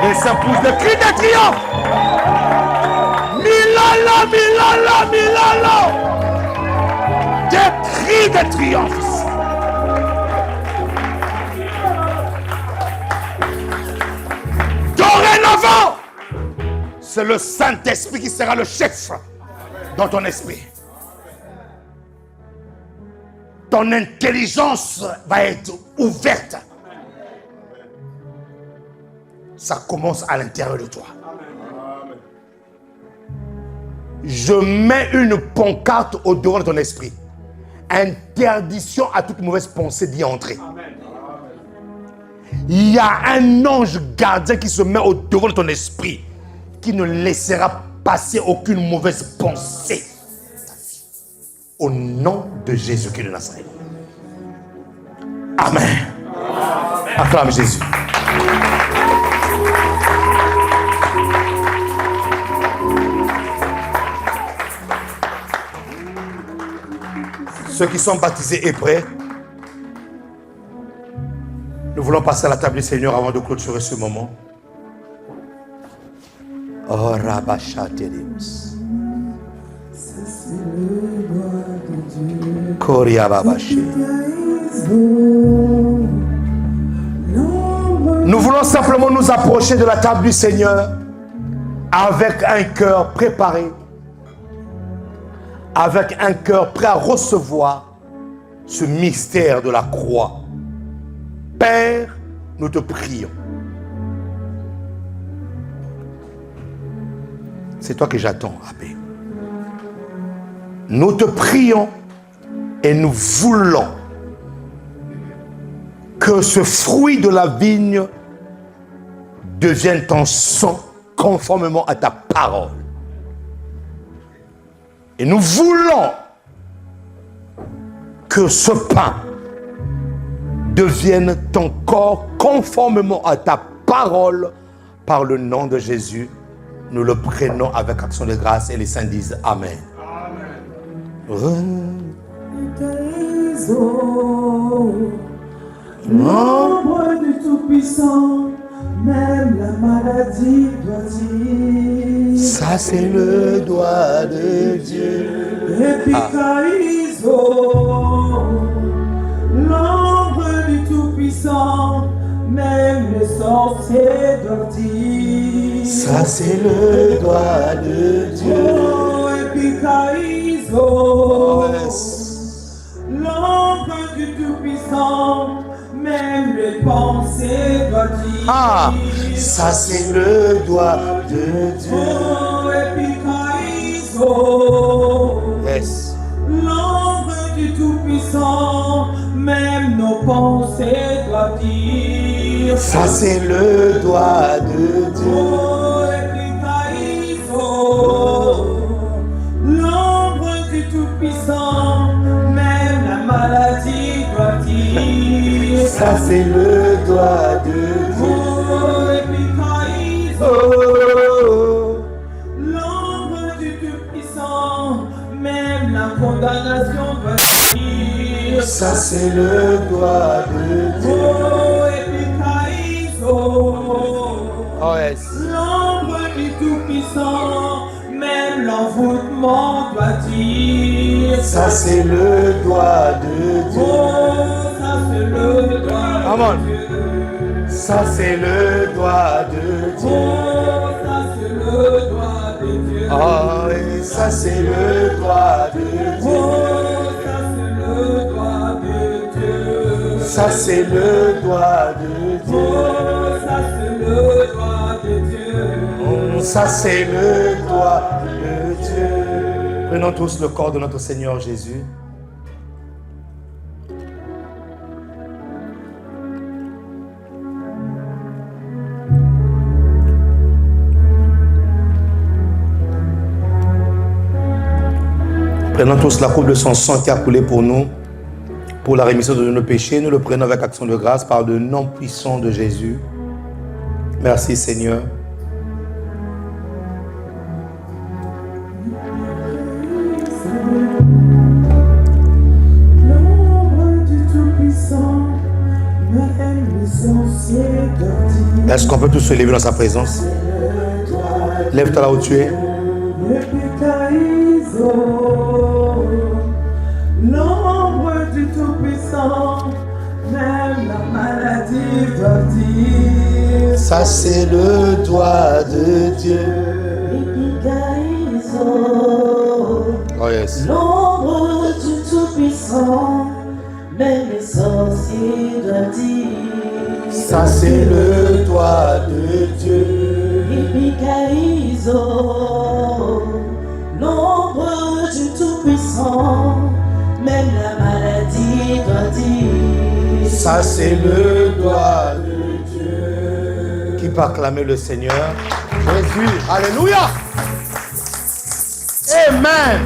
Les saints poussent de cris de triomphe. Milala, milala, milala. Des cris de triomphe. Dorénavant, c'est le Saint-Esprit qui sera le chef dans ton esprit. Ton intelligence va être ouverte. Ça commence à l'intérieur de toi. Je mets une pancarte au devant de ton esprit. Interdiction à toute mauvaise pensée d'y entrer. Il y a un ange gardien qui se met au devant de ton esprit, qui ne laissera passer aucune mauvaise pensée. Au nom de Jésus-Christ de Nazareth. Amen. Acclame Jésus. Ceux qui sont baptisés et prêts, nous voulons passer à la table du Seigneur avant de clôturer ce moment. Oh, Rabachatelius. Koria Babaché. Nous voulons simplement nous approcher de la table du Seigneur avec un cœur préparé, avec un cœur prêt à recevoir ce mystère de la croix. Père, nous te prions. C'est toi que j'attends, Abbé. Nous te prions et nous voulons que ce fruit de la vigne devienne ton sang conformément à ta parole. Et nous voulons que ce pain devienne ton corps conformément à ta parole par le nom de Jésus. Nous le prenons avec action de grâce et les saints disent Amen. Amen. L'ombre du Tout-Puissant, même la maladie doit dire. Ça c'est le doigt de Dieu. L'ombre du Tout-Puissant, même les sorciers doivent dire. Ça c'est le doigt de Dieu. Oh, l'ombre du Tout-Puissant, même les pensées doivent dire. Ah, ça c'est le doigt de Dieu. Yes. L'ombre du Tout-Puissant, même nos pensées doivent dire. Ça c'est le doigt de Dieu. L'ombre du Tout-Puissant, même la maladie doit dire. Ça c'est le doigt de Dieu. L'ombre du Tout-Puissant, même la condamnation doit dire. Ça c'est le doigt de Dieu. Oh yes. L'ombre du Tout-Puissant, même l'envoûtement doit dire. Ça c'est le doigt de Dieu. Ça c'est le doigt de Dieu. Ça c'est le doigt de Dieu. Ça c'est le doigt de Dieu. Oh oui, ça c'est le doigt de Dieu. Ça c'est le doigt de Dieu. Ça c'est le doigt de Dieu. Ça c'est le doigt de Dieu. Ça c'est le doigt de Dieu. Prenons tous le corps de notre Seigneur Jésus. Prenons tous la coupe de son sang qui a coulé pour nous, pour la rémission de nos péchés. Nous le prenons avec action de grâce par le nom puissant de Jésus. Merci Seigneur. L'ombre du Tout-Puissant, même les sorciers doivent dire. Est-ce qu'on peut tous se lever dans sa présence? Lève-toi là où tu es. L'ombre du Tout-Puissant, même la maladie doit dire. Ça c'est le doigt de Dieu. Oh yes. L'ombre du Tout-Puissant, même les sorciers doivent dire. Ça c'est le doigt de Dieu. L'ombre du Tout-Puissant, même la maladie doit dire. Ça c'est le doigt de Dieu. Qui peut acclamer le Seigneur? Jésus. Alléluia. Amen.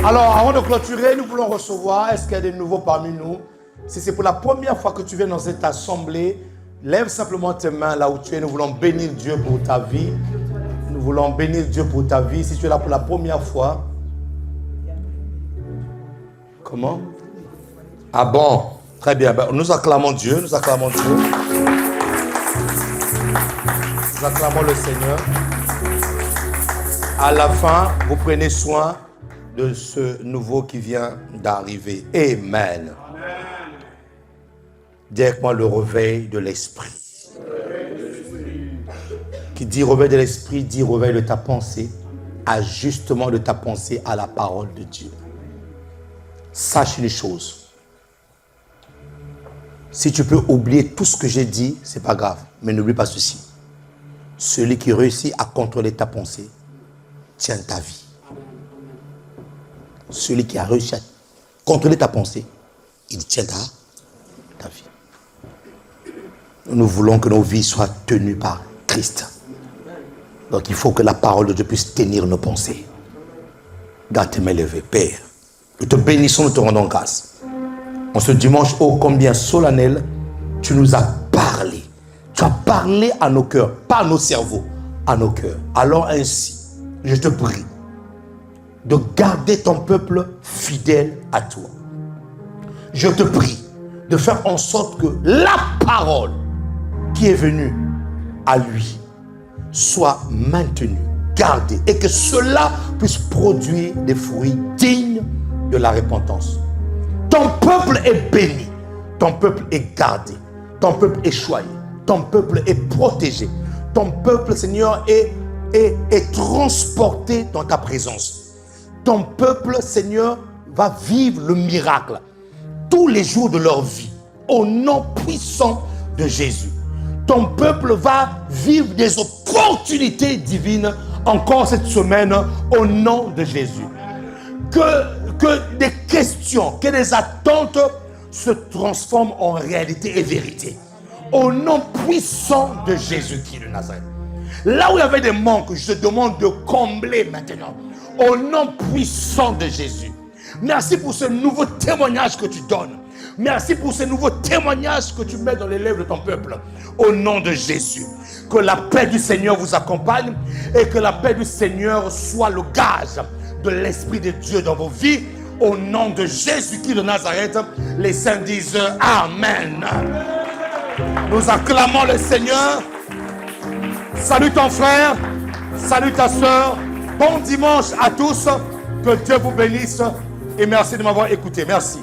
Alors avant de clôturer, nous voulons recevoir, est-ce qu'il y a des nouveaux parmi nous? Si c'est pour la première fois que tu viens dans cette assemblée, lève simplement tes mains là où tu es. Nous voulons bénir Dieu pour ta vie. Nous voulons bénir Dieu pour ta vie. Si tu es là pour la première fois. Comment? Ah bon? Très bien. Ben, nous acclamons Dieu. Nous acclamons Dieu. Nous acclamons le Seigneur. À la fin, vous prenez soin de ce nouveau qui vient d'arriver. Amen. Dis avec moi le réveil de l'esprit. Qui dit réveil de l'esprit, dit réveil de ta pensée, ajustement de ta pensée à la parole de Dieu. Sache une chose. Si tu peux oublier tout ce que j'ai dit, c'est pas grave. Mais n'oublie pas ceci. Celui qui réussit à contrôler ta pensée tient ta vie. Celui qui a réussi à contrôler ta pensée, il tient ta vie. Nous voulons que nos vies soient tenues par Christ. Donc il faut que la parole de Dieu puisse tenir nos pensées. Garde tes mains levées, Père. Nous te bénissons, nous te rendons grâce. En ce dimanche, ô combien solennel, tu nous as parlé. Tu as parlé à nos cœurs, pas à nos cerveaux, à nos cœurs. Alors ainsi, je te prie de garder ton peuple fidèle à toi. Je te prie de faire en sorte que la parole qui est venue à lui soit maintenue, gardée, et que cela puisse produire des fruits dignes de la repentance. Ton peuple est béni, ton peuple est gardé, ton peuple est choyé, ton peuple est protégé, ton peuple, Seigneur, est transporté dans ta présence. Ton peuple, Seigneur, va vivre le miracle tous les jours de leur vie, au nom puissant de Jésus. Ton peuple va vivre des opportunités divines encore cette semaine, au nom de Jésus. Que des questions, que des attentes se transforment en réalité et vérité. Au nom puissant de Jésus-Christ de Nazareth. Là où il y avait des manques, je te demande de combler maintenant. Au nom puissant de Jésus. Merci pour ce nouveau témoignage que tu donnes. Merci pour ce nouveau témoignage que tu mets dans les lèvres de ton peuple. Au nom de Jésus. Que la paix du Seigneur vous accompagne et que la paix du Seigneur soit le gage de l'Esprit de Dieu dans vos vies. Au nom de Jésus-Christ de Nazareth, les saints disent Amen. Nous acclamons le Seigneur. Salut ton frère, salut ta soeur. Bon dimanche à tous. Que Dieu vous bénisse et merci de m'avoir écouté. Merci.